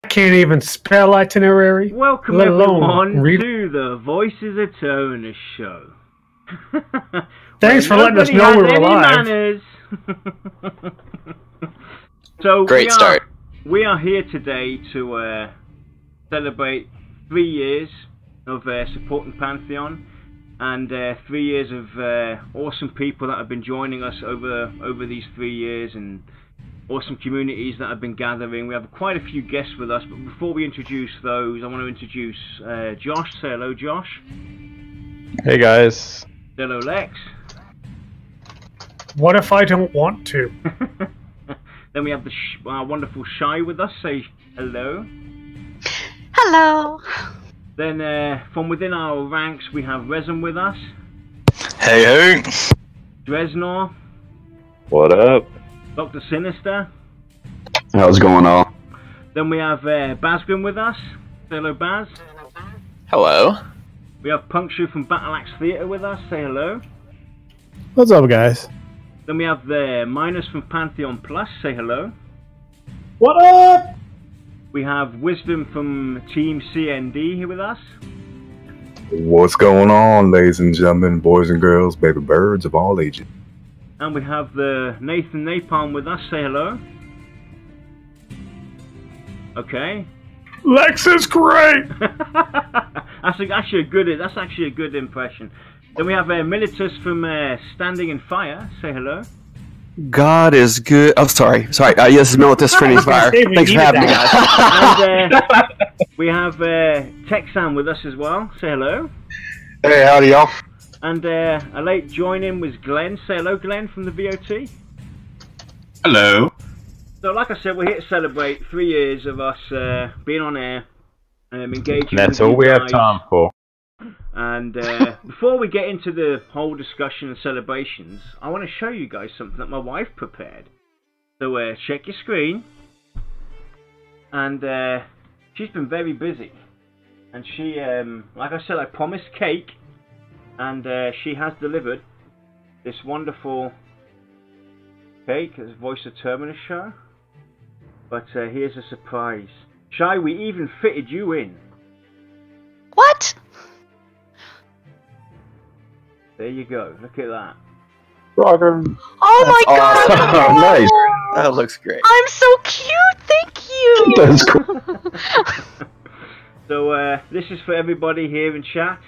can't even spell itinerary. Welcome let alone everyone read. to the Voices of Terminus show. Thanks for letting us know we're alive. Manners. So Great start. We are here today to celebrate 3 years of supporting Pantheon, and 3 years of awesome people that have been joining us over these 3 years, and awesome communities that have been gathering. We have quite a few guests with us, but before we introduce those, I want to introduce Josh. Say hello, Josh. Hey guys. Hello, Lex. What if I don't want to? Then we have our wonderful Shy with us. Say hello. Hello. Then from within our ranks, we have Rezum with us. Hey ho. Draeznor. What up? Dr.Sinister. How's going on? Then we have Bazgrim with us. Say hello, Baz. Hello. We have Puncture from Battle Axe Theatre with us. Say hello. What's up, guys? Then we have the Minus from Pantheon Plus. Say hello. What up? We have Wisdom from Team CND here with us. What's going on, ladies and gentlemen, boys and girls, baby birds of all ages? And we have the NathanNapalm with us. Say hello. Okay. Lex is great. That's actually a good impression. Then we have Militus from Standing in Fire. Say hello. God is good. Oh, sorry. Yes, this is Militus Standing in Fire. Thanks for having me, guys. And we have Texan with us as well. Say hello. Hey, howdy, y'all. And a late join-in was Glenn. Say hello, Glenn, from the VoT. Hello. So, like I said, we're here to celebrate 3 years of us being on air, engaging. That's with all you we guys. have time for. And before we get into the whole discussion and celebrations, I want to show you guys something that my wife prepared. So check your screen. And she's been very busy. And she, like I said, I promised cake. And she has delivered this wonderful cake as Voice of Terminus show. But here's a surprise. Shy, we even fitted you in. What? There you go. Look at that. Roger. Oh my god! Awesome. Nice. That looks great. I'm so cute, thank you! That's cool. So this is for everybody here in chat.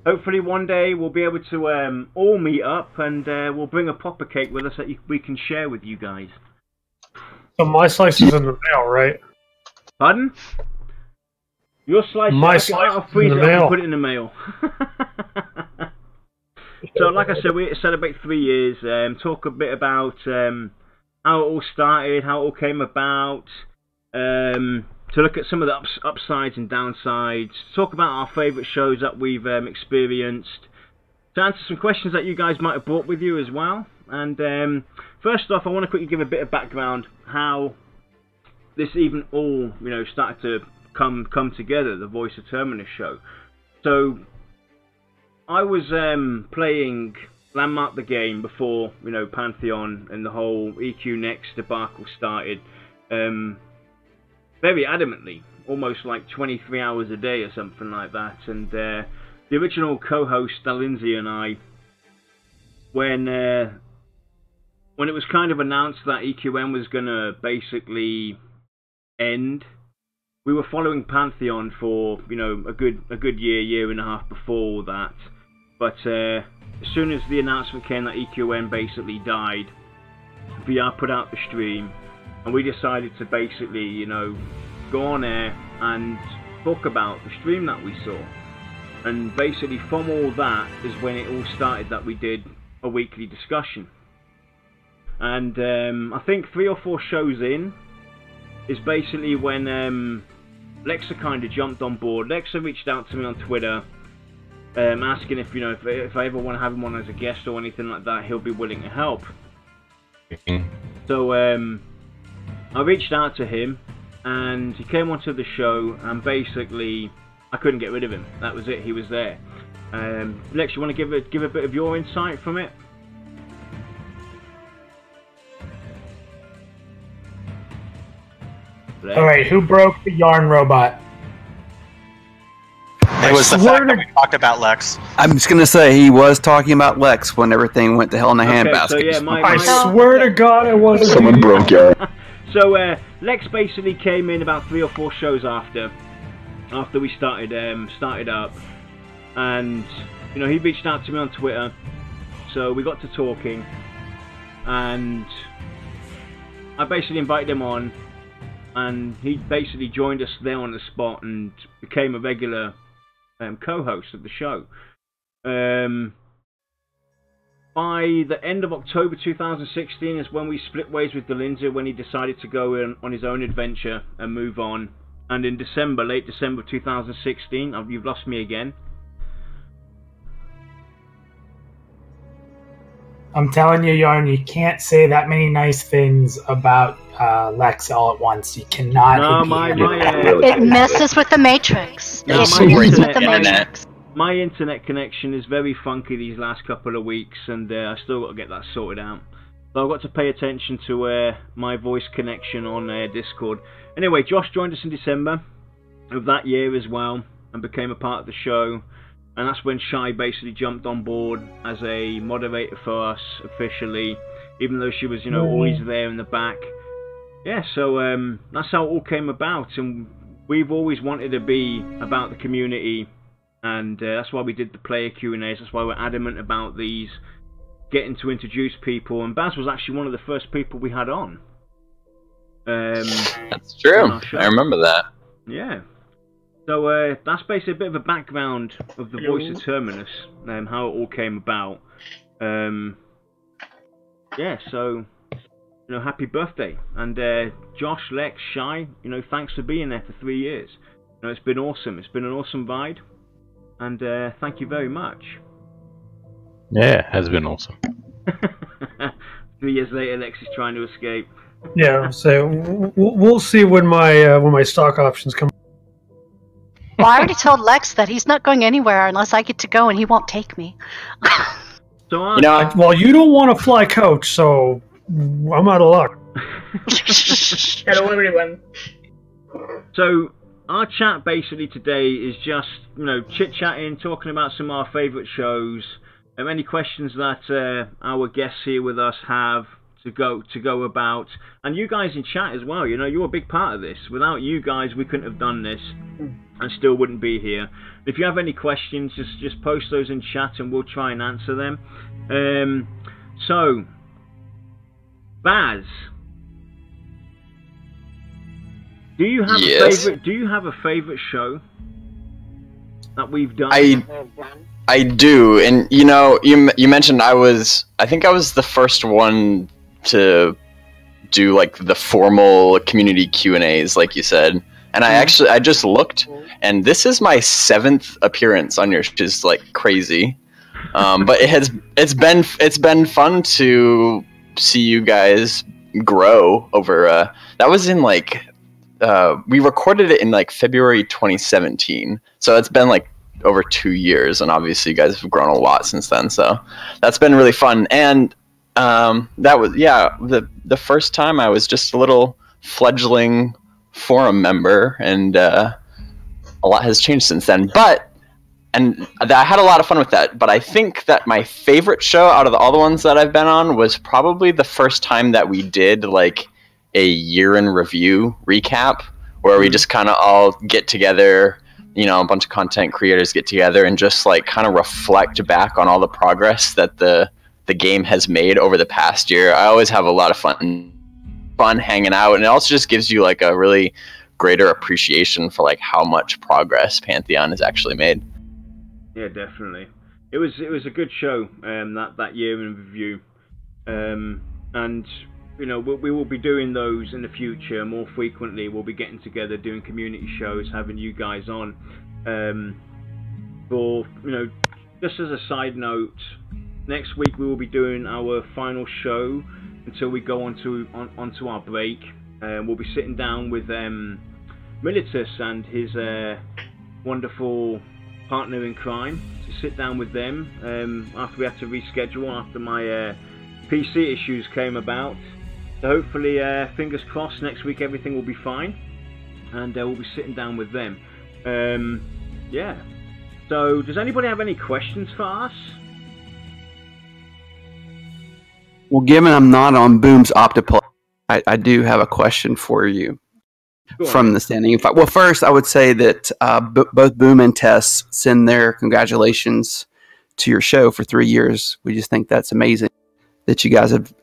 Hopefully one day we'll be able to all meet up, and we'll bring a proper cake with us that we can share with you guys. So my slice is in the mail, right? Pardon? Your slice, I'll freeze it up and put it in the mail. So like I said, we're here to celebrate 3 years, talk a bit about how it all started, how it all came about, to look at some of the upsides and downsides, talk about our favourite shows that we've experienced, to answer some questions that you guys might have brought with you as well. And first off, I want to quickly give a bit of background how this even all started to come together, the Voice of Terminus show. So I was playing Landmark the game before Pantheon and the whole EQ Next debacle started. Very adamantly, almost like 23 hours a day or something like that. And the original co-host, Lindsay, and I, when it was kind of announced that EQN was going to basically end, we were following Pantheon for a good year and a half before that. But as soon as the announcement came that EQN basically died, VR put out the stream, and we decided to basically, go on air and talk about the stream that we saw. And basically from all that is when it all started that we did a weekly discussion. And I think 3 or 4 shows in is basically when Lexa kind of jumped on board. Lexa reached out to me on Twitter, asking if I ever want to have him on as a guest or anything like that, he'll be willing to help. So I reached out to him, and he came onto the show, and basically I couldn't get rid of him. That was it. He was there. Lex, you want to give a bit of your insight from it? Alright, who broke the yarn robot? It was the fact that we talked about Lex. I'm just gonna say he was talking about Lex when everything went to hell in a handbasket. So yeah, I swear to God, it wasn't. Someone broke yarn. So Lex basically came in about 3 or 4 shows after we started up, and you know, he reached out to me on Twitter, so we got to talking, and I basically invited him on, and he basically joined us there on the spot and became a regular co-host of the show. By the end of October 2016 is when we split ways with Delinza, when he decided to go on his own adventure and move on. And in December, late December 2016, you've lost me again. I'm telling you, Yarn, you can't say that many nice things about Lex all at once. You cannot. No, it messes with the matrix. No, it messes with the matrix. My internet connection is very funky these last couple of weeks, and I still got to get that sorted out. So I've got to pay attention to my voice connection on Discord. Anyway, Josh joined us in December of that year as well, and became a part of the show. And that's when Shy basically jumped on board as a moderator for us officially, even though she was, you know, always there in the back. Yeah, so that's how it all came about, and we've always wanted to be about the community. And that's why we did the player Q&As. That's why we're adamant about these, getting to introduce people. And Baz was actually one of the first people we had on. That's true. I remember that. Yeah. So that's basically a bit of a background of the Voice of Terminus, how it all came about. Yeah, so, you know, happy birthday. And Josh, Lex, Shy, you know, thanks for being there for 3 years. You know, it's been awesome. It's been an awesome ride. And thank you very much. Yeah, it has been awesome. 3 years later, Lex is trying to escape. Yeah, so we'll see when my stock options come. Well, I already told Lex that he's not going anywhere unless I get to go, and he won't take me. So you know, well, you don't want to fly coach, so I'm out of luck. Hello, everyone. So our chat basically today is just, you know, chit-chatting, talking about some of our favourite shows, and any questions that our guests here with us have to go about, and you guys in chat as well. You know, you're a big part of this. Without you guys, we couldn't have done this, and still wouldn't be here. If you have any questions, just post those in chat, and we'll try and answer them. So, Baz, do you have a favorite? Do you have a favorite show that we've done? I do, and you know, you mentioned I think I was the first one to do like the formal community Q&As, like you said. And I just looked, and this is my 7th appearance on yours, which is like crazy. But it's been fun to see you guys grow over. That was in like we recorded it in like February 2017, so it's been like over 2 years, and obviously you guys have grown a lot since then. So that's been really fun. And that was the first time I was just a little fledgling forum member, and a lot has changed since then. And I had a lot of fun with that. But I think that my favorite show out of all the ones that I've been on was probably the first time that we did like a year in review recap, where we just kind of all get together, you know, a bunch of content creators get together and just like kind of reflect back on all the progress that the game has made over the past year. I always have a lot of fun hanging out, and it also just gives you like a really greater appreciation for like how much progress Pantheon has actually made. Yeah, definitely. It was a good show, that year in review, and you know, we will be doing those in the future more frequently. We'll be getting together, doing community shows, having you guys on. For, you know, just as a side note, next week we will be doing our final show until we go onto our break. We'll be sitting down with Militus and his wonderful partner in crime to sit down with them after we had to reschedule after my PC issues came about. So hopefully, fingers crossed, next week everything will be fine. and we'll be sitting down with them. Yeah. So, does anybody have any questions for us? Well, given I'm not on Boom's Optiplex, I do have a question for you from the standing fight. Well, first, I would say that both Boom and Tess send their congratulations to your show for 3 years. We just think that's amazing that you guys have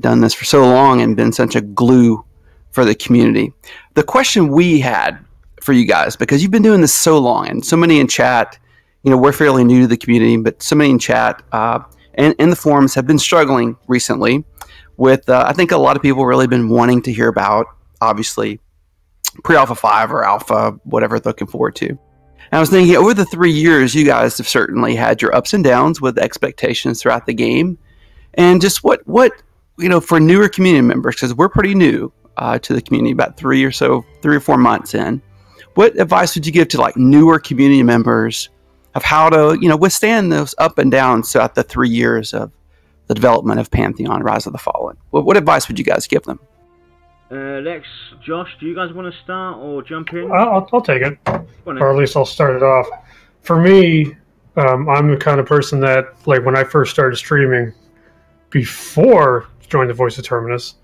done this for so long and been such a glue for the community. The question we had for you guys, because you've been doing this so long, and so many in chat, we're fairly new to the community, but so many in chat and in the forums have been struggling recently with, I think a lot of people really been wanting to hear about, obviously, pre-alpha 5 or alpha, whatever they're looking forward to. And I was thinking, over the 3 years, you guys have certainly had your ups and downs with expectations throughout the game. And just what for newer community members, because we're pretty new to the community, about 3 or 4 months in, what advice would you give to like newer community members of how to, withstand those up and downs throughout the 3 years of the development of Pantheon, Rise of the Fallen? What advice would you guys give them? Lex, Josh, do you guys want to start or jump in? I'll take it, or at least I'll start it off. For me, I'm the kind of person that, like, when I first started streaming, before joining the Voice of Terminus,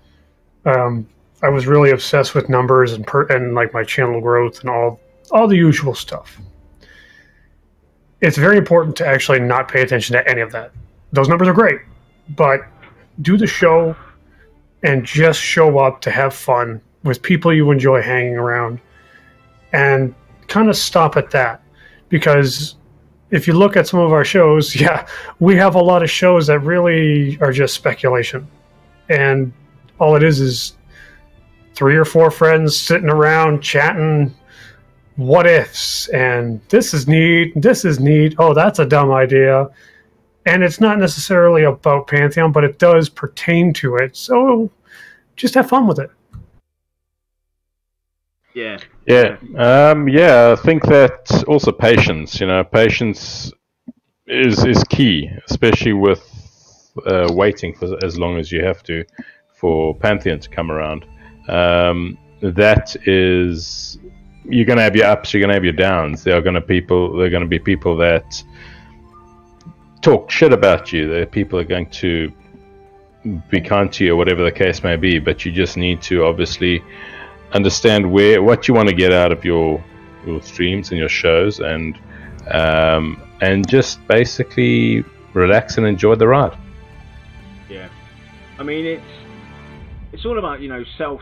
I was really obsessed with numbers and like my channel growth and all the usual stuff. It's very important to actually not pay attention to any of that. Those numbers are great, but do the show and just show up to have fun with people you enjoy hanging around, and kind of stop at that. Because if you look at some of our shows, yeah, we have a lot of shows that really are just speculation. And all it is 3 or 4 friends sitting around chatting what ifs, and this is neat, oh, that's a dumb idea. And it's not necessarily about Pantheon, but it does pertain to it. So just have fun with it. Yeah. I think that also patience. Patience is key, especially with waiting for as long as you have to for Pantheon to come around. That is, you're going to have your ups, you're going to have your downs. There are going to be people that talk shit about you. There are people that are going to be kind to you, or whatever the case may be. But you just need to obviously understand what you want to get out of your streams and your shows, and just basically relax and enjoy the ride. Yeah, I mean it's all about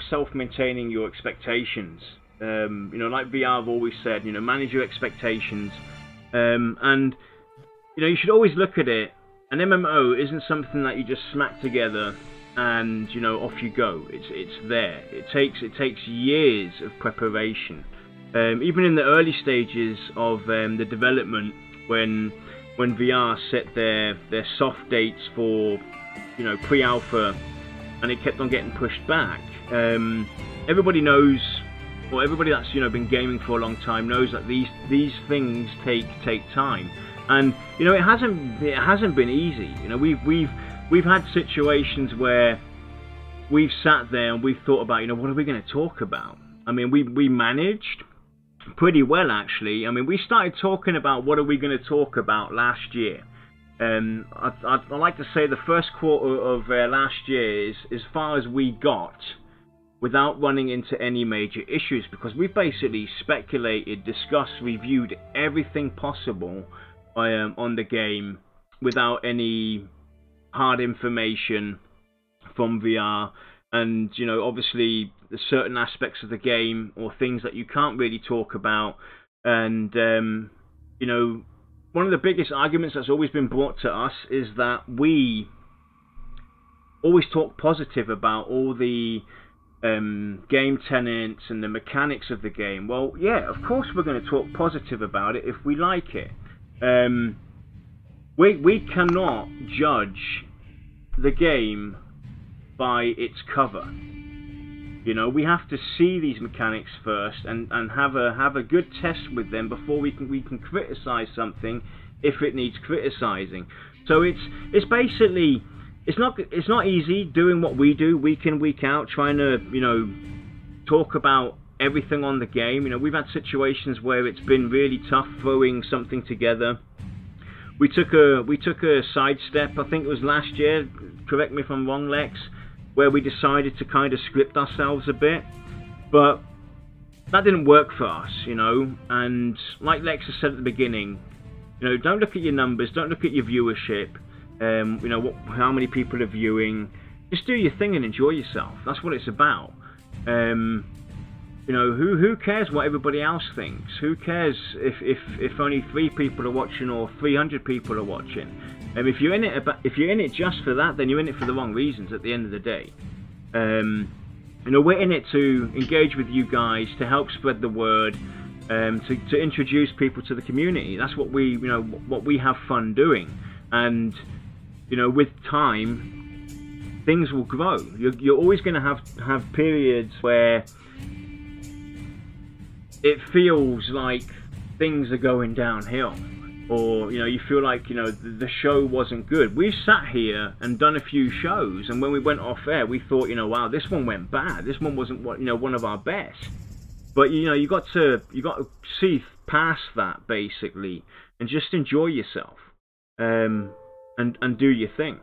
self-maintaining your expectations. Like VR have always said, manage your expectations, and you should always look at it. An MMO isn't something that you just smack together and off you go. It's there. It takes years of preparation. Even in the early stages of the development, when VR set their soft dates for pre-alpha, and it kept on getting pushed back. Everybody knows, or everybody that's been gaming for a long time knows that these things take time. And it hasn't been easy. We've had situations where we've sat there and we've thought about what are we going to talk about. I mean, we managed pretty well, actually. I mean, we started talking about what are we going to talk about last year. I'd like to say the first quarter of last year is as far as we got without running into any major issues, because we basically speculated, discussed, reviewed everything possible on the game without any hard information from VR. And obviously there's certain aspects of the game or things that you can't really talk about. And one of the biggest arguments that's always been brought to us is that we always talk positive about all the game tenets and the mechanics of the game. Well, yeah, of course we're going to talk positive about it if we like it. We cannot judge the game by its cover. We have to see these mechanics first and have a good test with them before we can criticize something if it needs criticizing. So it's basically it's not easy doing what we do week in, week out, trying to talk about everything on the game. You know, we've had situations where it's been really tough throwing something together. We took a sidestep, I think it was last year, correct me if I'm wrong, Lex, where we decided to kind of script ourselves a bit, but that didn't work for us, you know. And like Lex has said at the beginning, you know, don't look at your numbers, don't look at your viewership, you know, how many people are viewing. Just do your thing and enjoy yourself. That's what it's about. You know, who cares what everybody else thinks? Who cares if only 3 people are watching or 300 people are watching? If you're in it just for that, then you're in it for the wrong reasons. At the end of the day, you know, we're in it to engage with you guys, to help spread the word, to introduce people to the community. That's what we have fun doing. And you know, with time, things will grow. You're always going to have periods where it feels like things are going downhill, or you know, you feel like, you know, the show wasn't good. We've sat here and done a few shows, and when we went off air, we thought, you know, wow, this one went bad. This one wasn't, you know, one of our best. But you know, you got to see past that basically, and just enjoy yourself, and do your thing.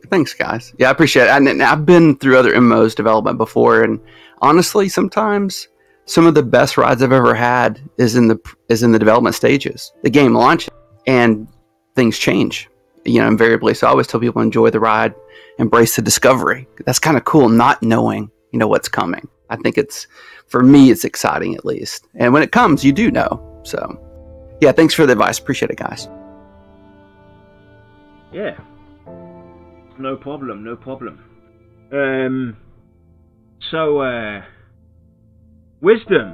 Thanks, guys. Yeah, I appreciate it. And I've been through other MMOs development before, and honestly, sometimes some of the best rides I've ever had is in the development stages. The game launches and things change, you know, invariably. So I always tell people, enjoy the ride, embrace the discovery. That's kind of cool, not knowing, you know, what's coming. I think for me, it's exciting at least. And when it comes, you do know. So yeah, thanks for the advice. Appreciate it, guys. Yeah. No problem, no problem. Wisdom,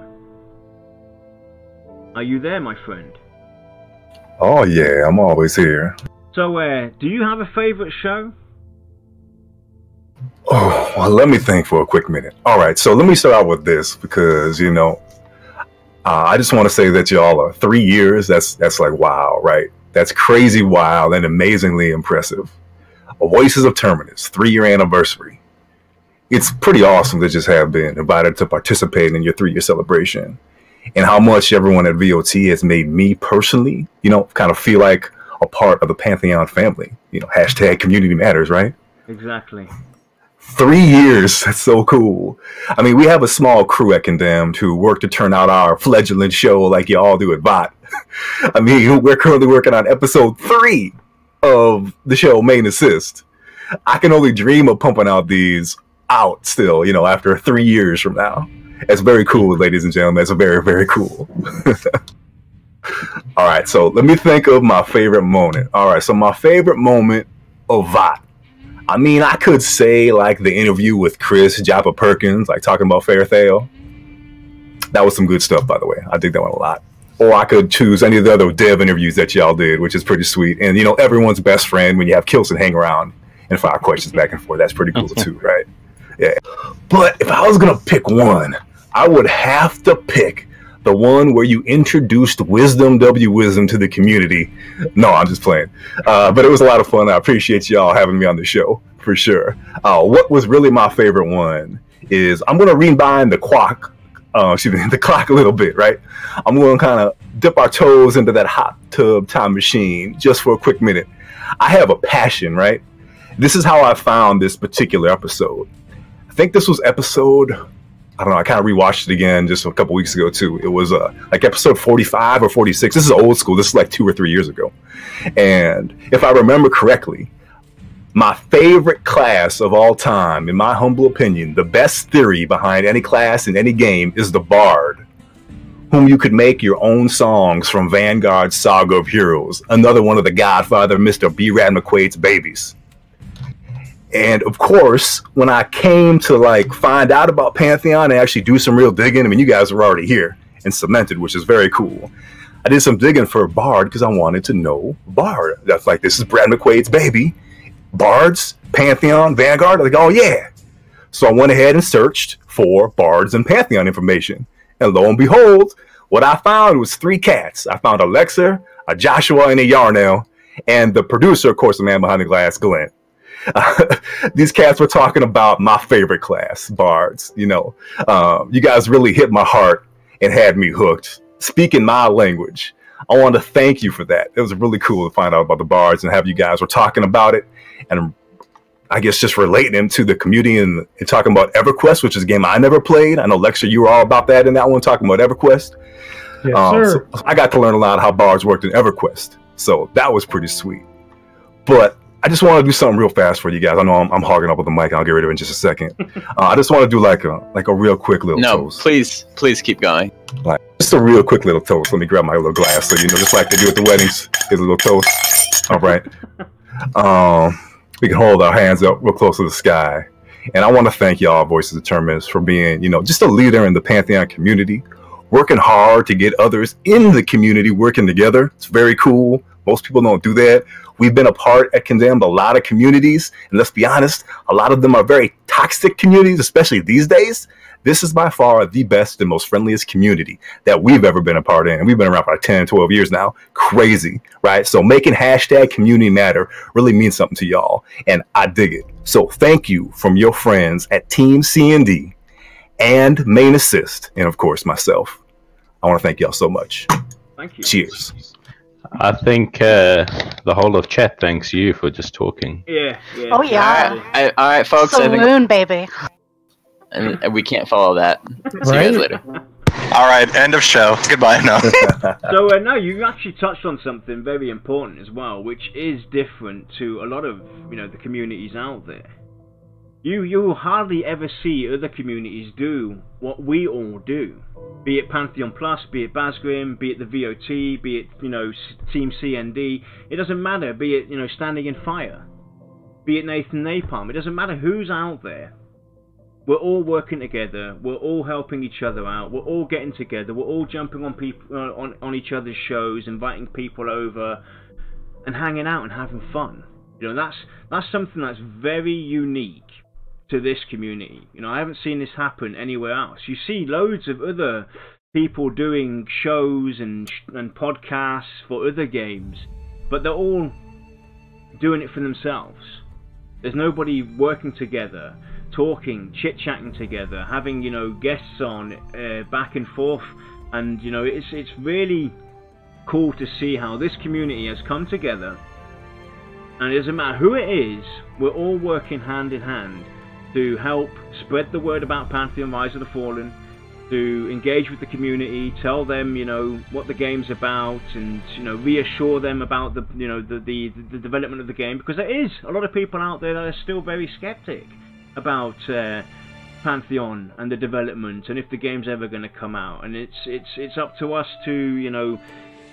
are you there, my friend? Oh yeah, I'm always here. So, do you have a favorite show? Oh, well, let me think for a quick minute. All right, so let me start out with this, because, you know, I just want to say that y'all are 3 years. That's like wow, right? That's crazy wild and amazingly impressive. Voices of Terminus, 3-year anniversary. It's pretty awesome to just have been invited to participate in your 3-year celebration, and how much everyone at VoT has made me personally, you know, kind of feel like a part of the Pantheon family. You know, hashtag community matters, right? Exactly. 3 years, that's so cool. I mean, we have a small crew at Condemned who work to turn out our fledgling show like you all do at VoT. I mean, we're currently working on episode 3 of the show Main Assist. I can only dream of pumping out these out still, you know, after 3 years from now. It's very cool, ladies and gentlemen. It's very, very cool. All right, so let me think of my favorite moment. All right, so my favorite moment of VoT. I mean, I could say like the interview with Chris Joppa Perkins, like talking about Fair Thale. That was some good stuff, by the way. I dig that one a lot. Or I could choose any of the other dev interviews that y'all did, which is pretty sweet. And, you know, everyone's best friend when you have Kilson hang around and fire questions back and forth. That's pretty cool, too, right? Yeah. But if I was going to pick one, I would have to pick the one where you introduced Wisdom W. Wisdom to the community. No, I'm just playing. But it was a lot of fun. I appreciate y'all having me on the show, for sure. What was really my favorite one is I'm going to rewind the clock a little bit, right? I'm going to kind of dip our toes into that hot tub time machine just for a quick minute. I have a passion, right? This is how I found this particular episode. I think this was episode, I don't know, I kind of rewatched it again just a couple weeks ago too. It was like episode 45 or 46. This is old school. This is like 2 or 3 years ago. And if I remember correctly, my favorite class of all time, in my humble opinion, the best theory behind any class in any game is the Bard, whom you could make your own songs from Vanguard's Saga of Heroes, another one of the Godfather Mr. B. Rad McQuaid's babies. And of course, when I came to like find out about Pantheon and actually do some real digging, I mean, you guys were already here and cemented, which is very cool. I did some digging for Bard because I wanted to know Bard. That's like, this is Brad McQuaid's baby. Bards, Pantheon, Vanguard. Like, oh yeah. So I went ahead and searched for Bards and Pantheon information. And lo and behold, what I found was 3 cats. I found a Lexer, a Joshua, and a Yarnell. And the producer, of course, the man behind the glass, Glenn. These cats were talking about my favorite class, bards. You know, you guys really hit my heart and had me hooked. Speaking my language, I want to thank you for that. It was really cool to find out about the bards and have you guys were talking about it, and I guess just relating them to the community and talking about EverQuest, which is a game I never played. I know, Lexer, you were all about that in that one, talking about EverQuest. Yes, sir. So I got to learn a lot how bards worked in EverQuest, so that was pretty sweet. But I just want to do something real fast for you guys. I know I'm hogging up with the mic, and I'll get rid of it in just a second. I just want to do like a real quick little toast. Please keep going. Like just a real quick little toast. Let me grab my little glass, so you know, just like they do at the weddings. Here's a little toast. All right. We can hold our hands up real close to the sky, and I want to thank y'all, Voices of Terminus, for being, you know, just a leader in the Pantheon community, working hard to get others in the community working together. It's very cool. Most people don't do that. We've been a part at Condemned a lot of communities, and let's be honest, a lot of them are very toxic communities, especially these days. This is by far the best and most friendliest community that we've ever been a part in. And we've been around for like 10, 12 years now. Crazy, right? So making hashtag community matter really means something to y'all, and I dig it. So thank you from your friends at Team C&D and Main Assist, and of course myself. I want to thank y'all so much. Thank you. Cheers. I think the whole of chat thanks you for just talking. Yeah. Oh yeah. All right, folks. Saloon, baby. And we can't follow that. See you guys later. All right, end of show. Goodbye now. So now you actually touched on something very important as well, which is different to a lot of, you know, the communities out there. You hardly ever see other communities do what we all do. Be it Pantheon Plus, be it Bazgrim, be it the VoT, be it, you know, Team CND. It doesn't matter. Be it, you know, Standing in Fire, be it NathanNapalm. It doesn't matter who's out there. We're all working together. We're all helping each other out. We're all getting together. We're all jumping on people on each other's shows, inviting people over, and hanging out and having fun. You know, that's something that's very unique to this community. You know, I haven't seen this happen anywhere else. You see loads of other people doing shows and podcasts for other games, but they're all doing it for themselves. There's nobody working together, talking, chit-chatting together, having, you know, guests on back and forth, and, you know, it's really cool to see how this community has come together, and it doesn't matter who it is, we're all working hand in hand to help spread the word about Pantheon Rise of the Fallen, to engage with the community, tell them, you know, what the game's about, and, you know, reassure them about the, you know, the development of the game, because there is a lot of people out there that are still very skeptic about Pantheon and the development, and if the game's ever going to come out, and it's up to us to, you know,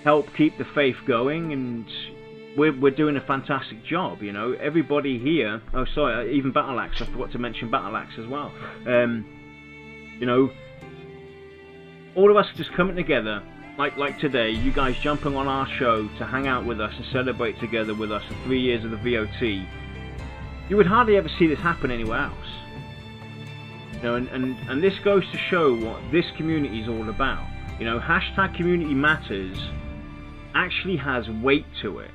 help keep the faith going, and we're doing a fantastic job. You know, everybody here. Oh, sorry, even Battleaxe. I forgot to mention Battleaxe as well. You know, all of us just coming together, like today. You guys jumping on our show to hang out with us and celebrate together with us for 3 years of the VoT. You would hardly ever see this happen anywhere else. You know, and this goes to show what this community is all about. You know, hashtag community matters actually has weight to it.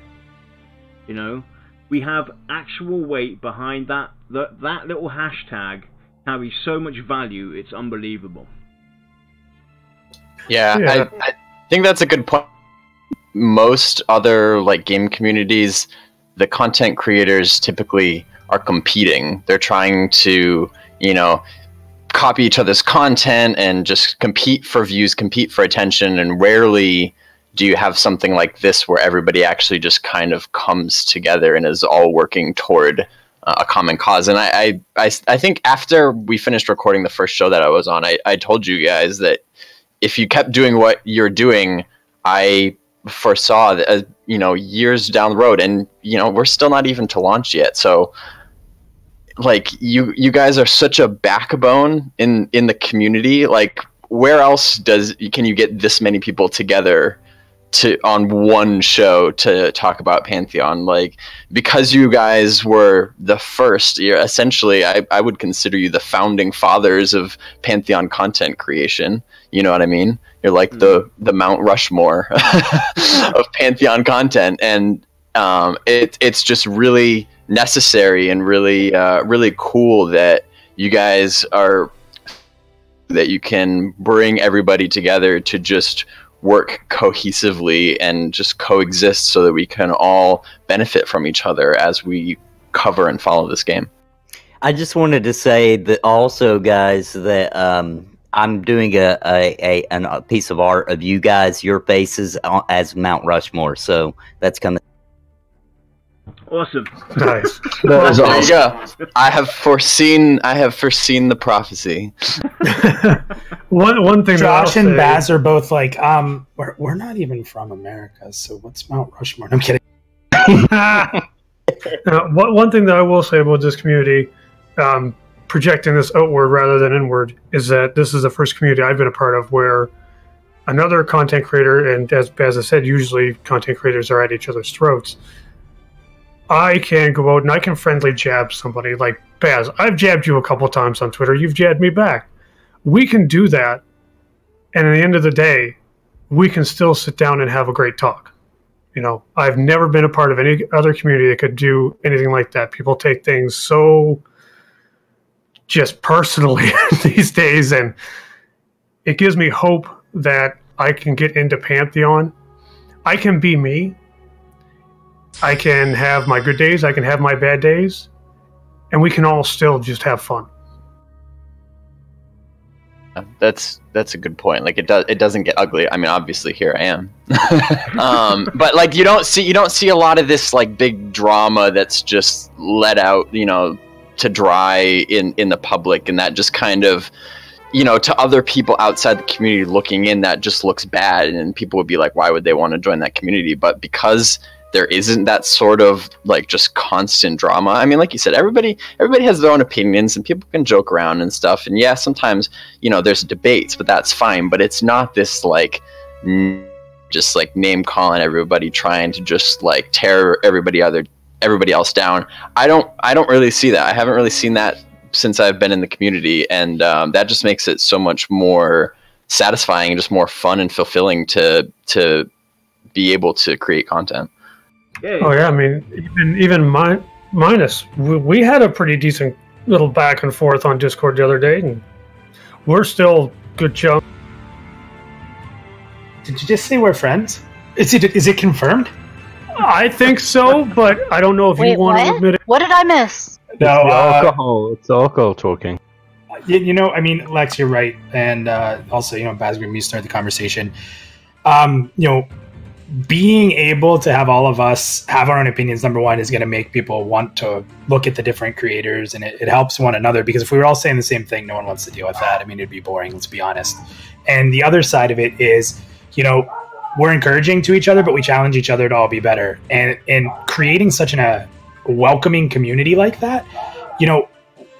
You know, we have actual weight behind that little hashtag carries so much value, it's unbelievable. Yeah. I think that's a good point. Most other like game communities, the content creators typically are competing. They're trying to, you know, copy each other's content and just compete for views, compete for attention, and rarely do you have something like this where everybody actually just kind of comes together and is all working toward a common cause. And I think after we finished recording the first show that I was on, I told you guys that if you kept doing what you're doing, I foresaw that, you know, years down the road, and, you know, we're still not even to launch yet. So like you guys are such a backbone in the community. Like, where else can you get this many people together on one show to talk about Pantheon? Like, because you guys were the first, you're essentially, I would consider you the founding fathers of Pantheon content creation. You know what I mean? You're like the Mount Rushmore of Pantheon content, and it's just really necessary and really really cool that you guys are, that you can bring everybody together to just work cohesively and just coexist so that we can all benefit from each other as we cover and follow this game. I just wanted to say that also, guys, that I'm doing a piece of art of you guys, your faces as Mount Rushmore, so that's coming. Awesome. Nice. There you go. I have foreseen the prophecy. One thing Josh that and Baz are both like, we're not even from America, so what's Mount Rushmore? I'm kidding. One thing that I will say about this community, projecting this outward rather than inward, is that this is the first community I've been a part of where another content creator, and as I said, usually content creators are at each other's throats. I can go out and I can friendly jab somebody like Baz. I've jabbed you a couple times on Twitter. You've jabbed me back. We can do that, and at the end of the day, we can still sit down and have a great talk. You know, I've never been a part of any other community that could do anything like that. People take things so just personally these days, and it gives me hope that I can get into Pantheon. I can be me. I can have my good days, I can have my bad days, and we can all still just have fun. That's a good point. Like it doesn't get ugly. I mean, obviously here I am. But like you don't see a lot of this like big drama that's just let out, you know, to dry in the public, and that just kind of, you know, to other people outside the community looking in, that just looks bad, and people would be like, why would they want to join that community? But because there isn't that sort of like just constant drama. I mean, like you said, everybody has their own opinions and people can joke around and stuff. And yeah, sometimes, you know, there's debates, but that's fine. But it's not this like just like name calling everybody, trying to just like tear everybody else down. I don't really see that. I haven't really seen that since I've been in the community, and that just makes it so much more satisfying and just more fun and fulfilling to be able to create content. Yeah. Oh yeah, I mean, even minus, we had a pretty decent little back and forth on Discord the other day, and we're still good chum. Did you just say we're friends? Is it confirmed? I think so, but I don't know if you want to admit it. What did I miss? No, alcohol. It's alcohol talking. You know, I mean, Lex, you're right, and also, you know, Bazgrim, you started the conversation. You know, being able to have all of us have our own opinions, number one, is going to make people want to look at the different creators, and it helps one another, because if we were all saying the same thing, no one wants to deal with that. I mean, it'd be boring, let's be honest. And the other side of it is, you know, we're encouraging to each other, but we challenge each other to all be better. And creating such a welcoming community like that, you know,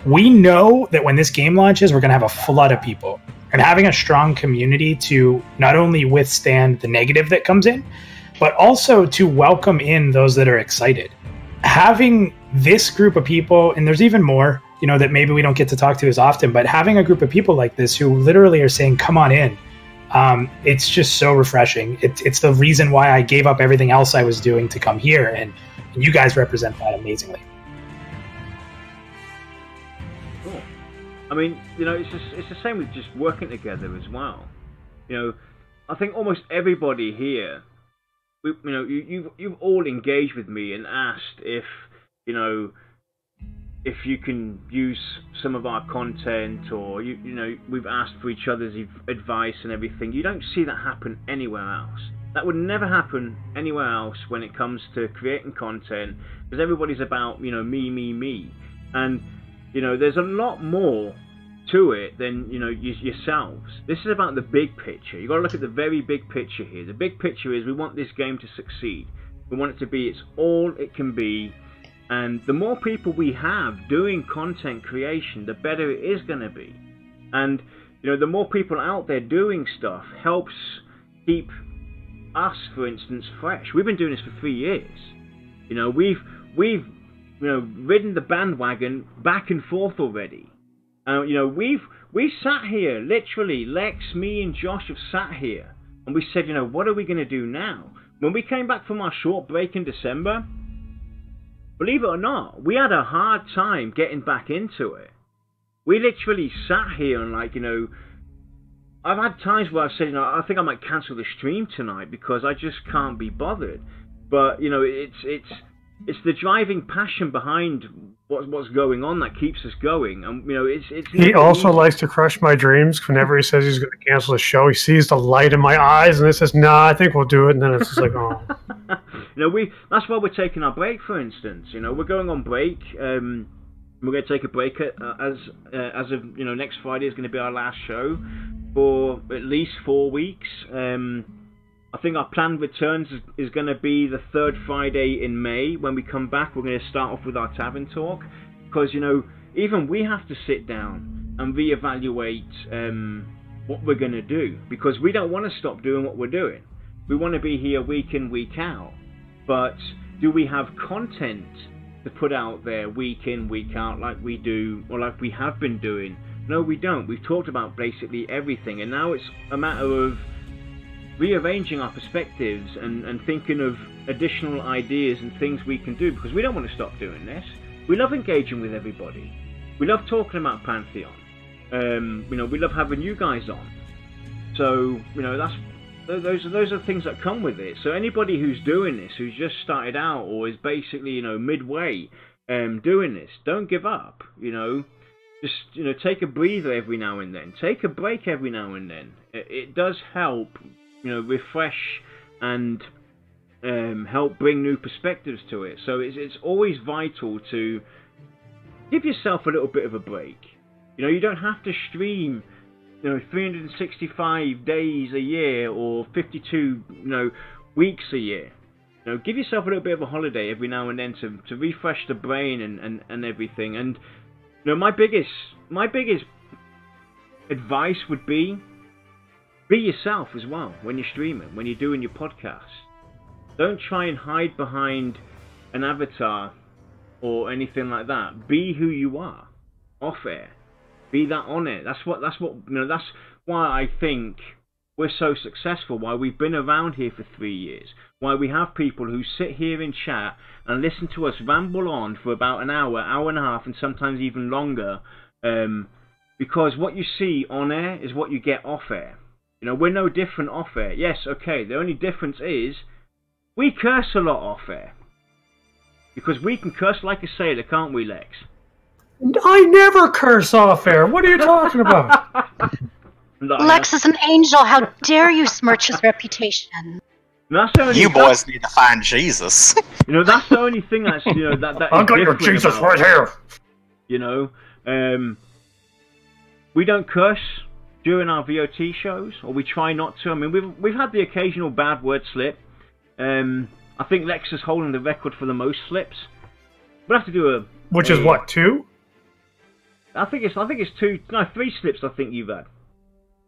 we know that when this game launches, we're going to have a flood of people. And having a strong community to not only withstand the negative that comes in, but also to welcome in those that are excited. Having this group of people, and there's even more, you know, that maybe we don't get to talk to as often, but having a group of people like this who literally are saying, come on in, it's just so refreshing. It's the reason why I gave up everything else I was doing to come here, and you guys represent that amazingly. I mean, you know, it's the same with just working together as well. You know, I think almost everybody here, you know, you've all engaged with me and asked if, you know, if you can use some of our content, or you know, we've asked for each other's advice and everything. You don't see that happen anywhere else. That would never happen anywhere else when it comes to creating content, because everybody's about, you know, me, and you know, there's a lot more to it than, you know, yourselves. This is about the big picture. You've got to look at the very big picture here. The big picture is we want this game to succeed. We want it to be its all it can be. And the more people we have doing content creation, the better it is going to be. And, you know, the more people out there doing stuff helps keep us, for instance, fresh. We've been doing this for 3 years. You know, we've you know, ridden the bandwagon back and forth already. You know, we've sat here, literally, Lex, me and Josh have sat here, and we said, you know, what are we going to do now? When we came back from our short break in December, believe it or not, we had a hard time getting back into it. We literally sat here and, like, you know, I've had times where I've said, you know, I think I might cancel the stream tonight because I just can't be bothered. But, you know, it's the driving passion behind what's going on that keeps us going. And, you know, it's he also likes to crush my dreams. Whenever he says he's going to cancel the show, he sees the light in my eyes and he says, "Nah, I think we'll do it." And then it's just like, oh. You know, that's why we're taking our break, for instance. You know, we're going on break. We're going to take a break as of, you know, next Friday is going to be our last show for at least 4 weeks. I think our planned returns is going to be the third Friday in May. When we come back, we're going to start off with our tavern talk, because, you know, even we have to sit down and reevaluate what we're going to do, because we don't want to stop doing what we're doing. We want to be here week in, week out, but do we have content to put out there week in, week out like we do, or like we have been doing? No, we don't. We've talked about basically everything, and now it's a matter of rearranging our perspectives and thinking of additional ideas and things we can do, because we don't want to stop doing this. We love engaging with everybody. We love talking about Pantheon. You know, we love having you guys on. So, you know, those are things that come with it. So anybody who's doing this, who's just started out or is basically, you know, midway doing this, don't give up. You know, just, you know, take a breather every now and then. Take a break every now and then. It does help, you know, refresh and help bring new perspectives to it. So it's always vital to give yourself a little bit of a break. You know, you don't have to stream, you know, 365 days a year or 52, you know, weeks a year. You know, give yourself a little bit of a holiday every now and then to refresh the brain and everything. And, you know, my biggest advice would be yourself as well when you're streaming, when you're doing your podcast. Don't try and hide behind an avatar or anything like that. Be who you are off air. Be that on air. That's what you know. That's why I think we're so successful. Why we've been around here for 3 years. Why we have people who sit here in chat and listen to us ramble on for about an hour, hour and a half, and sometimes even longer. Because what you see on air is what you get off air. You know, we're no different off air. Yes, okay. The only difference is we curse a lot off air. Because we can curse like a sailor, can't we, Lex? I never curse off air. What are you talking about? Lex is an angel. How dare you smirch his reputation? You boys need to find Jesus. You know, that's the only thing that's, you know, that I've got your Jesus right here. You know, we don't curse during our VOT shows, or we try not to. I mean, we've had the occasional bad word slip. I think Lex is holding the record for the most slips. We'll have to do which is what, 2? I think it's 2. No, 3 slips. I think you've had.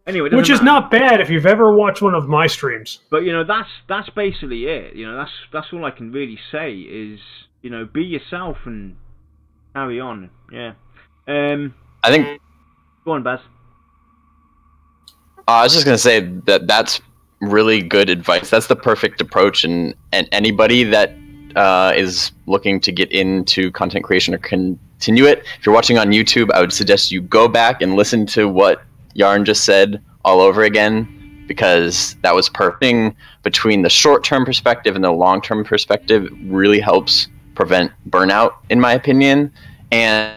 Anyway, which is not bad if you've ever watched one of my streams. But, you know, that's basically it. You know, that's all I can really say is, you know, be yourself and carry on. Yeah. I think. Go on, Baz. I was just gonna say that's really good advice. That's the perfect approach, and anybody that is looking to get into content creation or continue it, if you're watching on YouTube, I would suggest you go back and listen to what Yarn just said all over again, because that was perfect. Between the short-term perspective and the long-term perspective, it really helps prevent burnout, in my opinion, and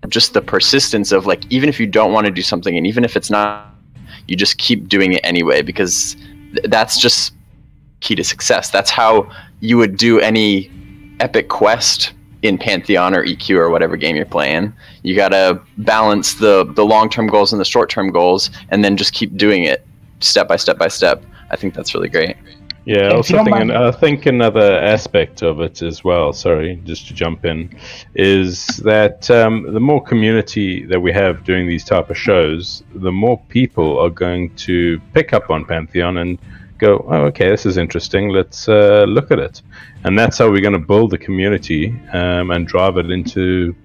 just the persistence of, like, even if you don't want to do something, and even if it's not, you just keep doing it anyway, because that's just key to success. That's how you would do any epic quest in Pantheon or EQ or whatever game you're playing. You gotta balance the long-term goals and the short-term goals, and then just keep doing it step by step by step. I think that's really great. Yeah, also I think another aspect of it as well, sorry, just to jump in, is that the more community that we have doing these type of shows, the more people are going to pick up on Pantheon and go, oh, okay, this is interesting, let's look at it. And that's how we're going to build the community and drive it into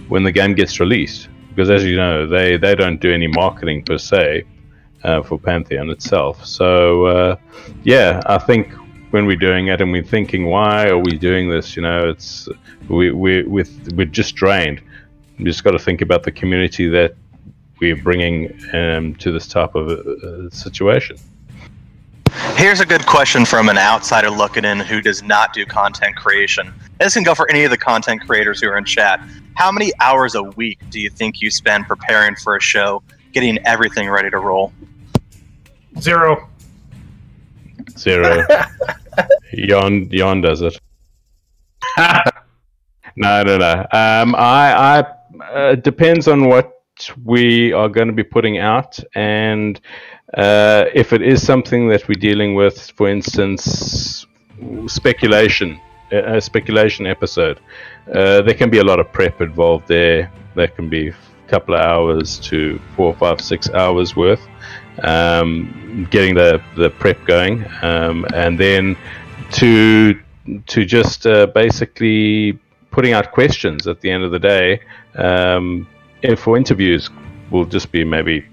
when the game gets released. Because as you know, they don't do any marketing per se for Pantheon itself. So, yeah, I think when we're doing it, and we're thinking, why are we doing this? It's we're just drained. We just got to think about the community that we're bringing to this type of situation. Here's a good question from an outsider looking in who does not do content creation. This can go for any of the content creators who are in chat. How many hours a week do you think you spend preparing for a show, getting everything ready to roll? 0. Yon does it. No. It depends on what we are going to be putting out, and if it is something that we're dealing with, for instance, a speculation episode, there can be a lot of prep involved there. There can be a couple of hours to 4, 5, 6 hours worth, getting the prep going, and then to just basically putting out questions at the end of the day. For interviews, will just be maybe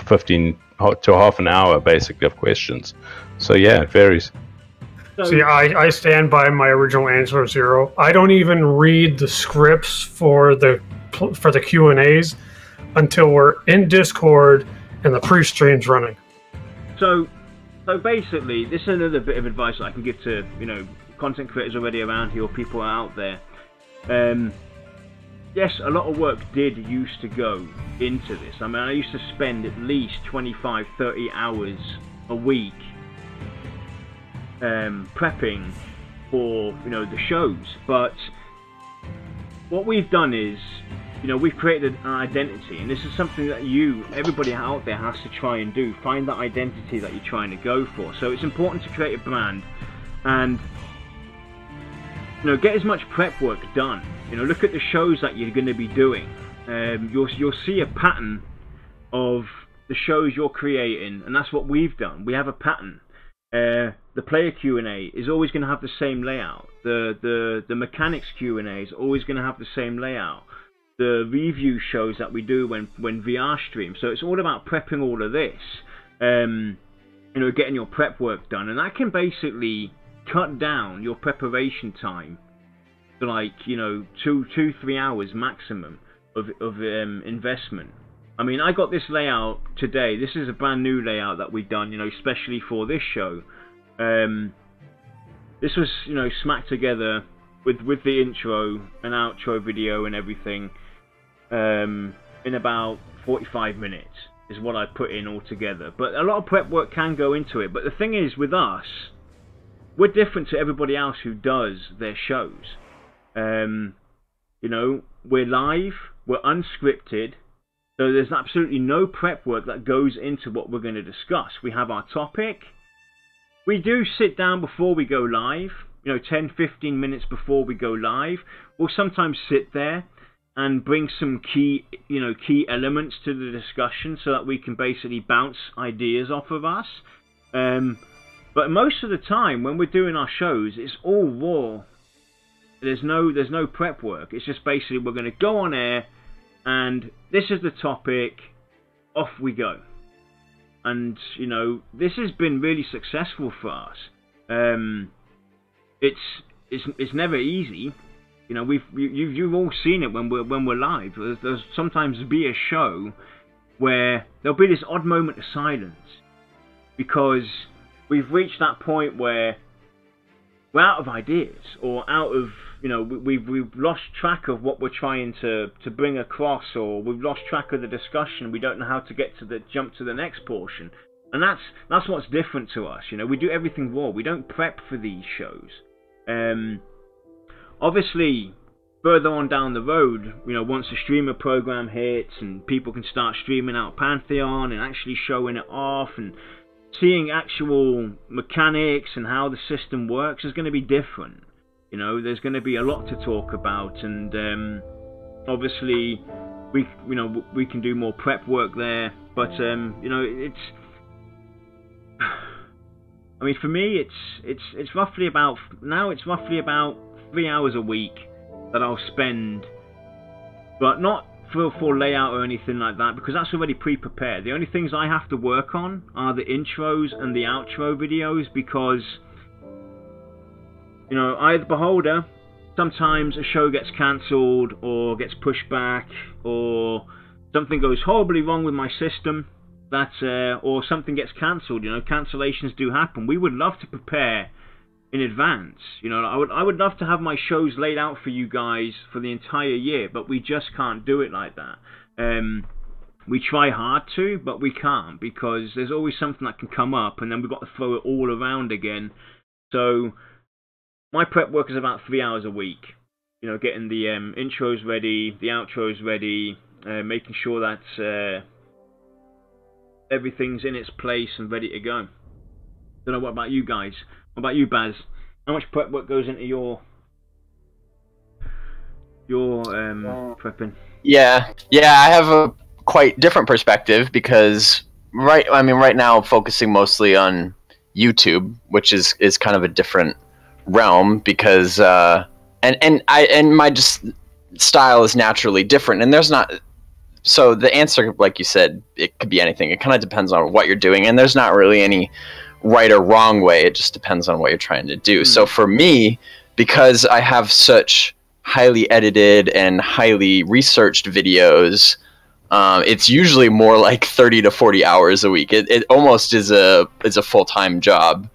15 to half an hour, basically, of questions. So yeah, it varies. See, I stand by my original answer of 0. I don't even read the scripts for the Q&As until we're in Discord and the pre-stream's running. So basically, this is another bit of advice that I can give to content creators already around here or people out there. Yes, a lot of work did used to go into this. I mean, I used to spend at least 25, 30 hours a week prepping for the shows. But what we've done is, we've created an identity, and this is something that everybody out there has to try and do. Find that identity that you're trying to go for. So it's important to create a brand and get as much prep work done. Look at the shows that you're going to be doing. You'll see a pattern of the shows you're creating, and that's what we've done. We have a pattern. The player Q&A is always going to have the same layout. The mechanics Q&A is always going to have the same layout. The review shows that we do when VR streams. So it's all about prepping all of this. Getting your prep work done, and that can basically cut down your preparation time to 2-3 hours maximum of investment. I mean, I got this layout today. This is a brand new layout that we've done, especially for this show. This was, smacked together with the intro and outro video and everything in about 45 minutes is what I put in altogether. But a lot of prep work can go into it. But the thing is, with us, we're different to everybody else who does their shows. We're live, we're unscripted, so there's absolutely no prep work that goes into what we're going to discuss. We have our topic. We do sit down before we go live, 10-15 minutes before we go live. We'll sometimes sit there and bring some key elements to the discussion so that we can basically bounce ideas off of us. But most of the time when we're doing our shows, it's all raw. There's no prep work. It's just basically we're going to go on air, and this is the topic. Off we go. And this has been really successful for us. It's never easy. You've all seen it when we're live. There's sometimes be a show where there'll be this odd moment of silence because we've reached that point where we're out of ideas, or out of we've lost track of what we're trying to bring across, or we've lost track of the discussion. We don't know how to jump to the next portion, and that's what's different to us. We do everything raw. We don't prep for these shows. Obviously, further on down the road, once the streamer program hits and people can start streaming out Pantheon and actually showing it off and seeing actual mechanics and how the system works, is going to be different. There's going to be a lot to talk about, and obviously we can do more prep work there. But it's, I mean, for me, it's roughly about 3 hours a week that I'll spend, but not for layout or anything like that, because that's already pre-prepared. The only things I have to work on are the intros and the outro videos, because You know, I, the beholder, sometimes a show gets cancelled or gets pushed back, or something goes horribly wrong with my system, or something gets cancelled. You know, cancellations do happen. We would love to prepare in advance. You know, I would love to have my shows laid out for you guys for the entire year, but we just can't do it like that. We try hard to, but we can't, because there's always something that can come up, and then we've got to throw it all around again. So my prep work is about 3 hours a week. You know, getting the intros ready, the outros ready, making sure that everything's in its place and ready to go. Don't know, what about you guys? What about you, Baz? How much prep work goes into your prepping? Yeah, I have a quite different perspective, because right now focusing mostly on YouTube, which is kind of a different realm, because and my just style is naturally different, and there's not. So the answer, like you said, it could be anything. It kind of depends on what you're doing, and there's not really any right or wrong way. It just depends on what you're trying to do. So for me, because I have such highly edited and highly researched videos, it's usually more like 30 to 40 hours a week. It almost is a full-time job,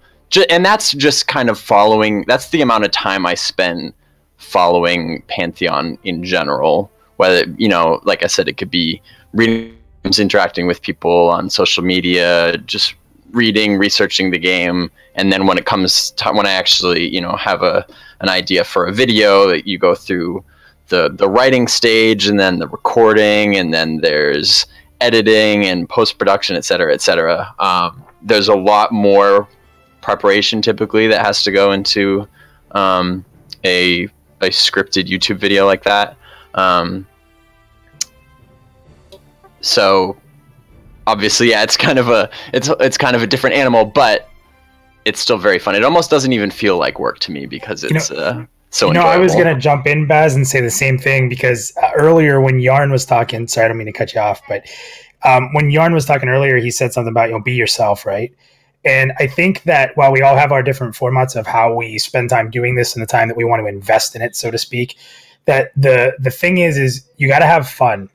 and that's just kind of following. That's the amount of time I spend following Pantheon in general. Whether, you know, like I said, it could be reading, interacting with people on social media, just reading, researching the game, and then when it comes to when I actually, you know, have an idea for a video, that you go through the writing stage, and then the recording, and then there's editing and post-production, etc., etc. There's a lot more preparation typically that has to go into a scripted YouTube video like that. So obviously, yeah, it's kind of a different animal, but it's still very fun. It almost doesn't even feel like work to me, because it's so enjoyable. I was going to jump in, Baz, and say the same thing, because earlier when Yarn was talking, sorry, I don't mean to cut you off, but when Yarn was talking earlier, he said something about, you know, be yourself, right? And I think that while we all have our different formats of how we spend time doing this and the time that we want to invest in it, so to speak, that the thing is you got to have fun.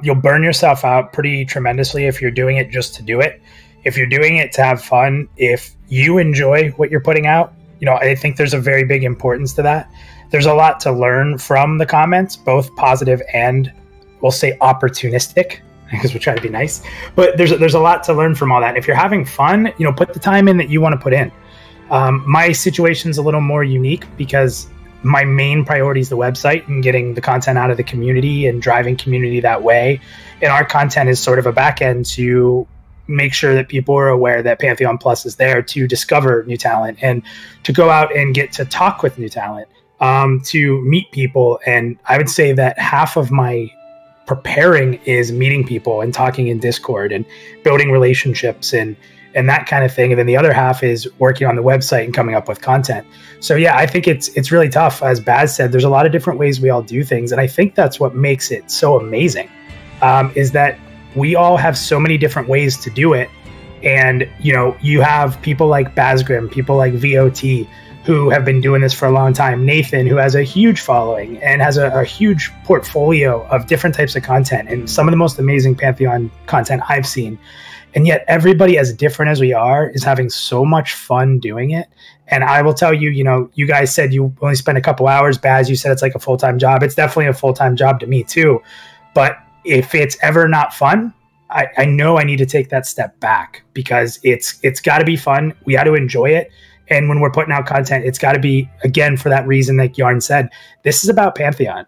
You'll burn yourself out pretty tremendously if you're doing it just to do it. If you're doing it to have fun, if you enjoy what you're putting out, you know, I think there's a very big importance to that. There's a lot to learn from the comments, both positive and, we'll say, opportunistic, because we're trying to be nice. But there's a lot to learn from all that. If you're having fun, you know, put the time in that you want to put in. My situation's a little more unique, because my main priority is the website and getting the content out of the community and driving community that way. And our content is sort of a back end to make sure that people are aware that Pantheon Plus is there to discover new talent and to go out and get to talk with new talent, to meet people. And I would say that half of my preparing is meeting people and talking in Discord and building relationships and that kind of thing. And then the other half is working on the website and coming up with content. So yeah, I think it's really tough. As Baz said, there's a lot of different ways we all do things. And I think that's what makes it so amazing, is that we all have so many different ways to do it. And, you know, you have people like Bazgrim, people like VoT, who have been doing this for a long time. Nathan, who has a huge following and has a huge portfolio of different types of content and some of the most amazing Pantheon content I've seen. And yet everybody, as different as we are, is having so much fun doing it. And I will tell you, you know, you guys said you only spend a couple hours. Baz, you said it's like a full-time job. It's definitely a full-time job to me too. But if it's ever not fun, I know I need to take that step back, because it's got to be fun. We got to enjoy it. And when we're putting out content, it's got to be, again, for that reason, like Yarn said, this is about Pantheon.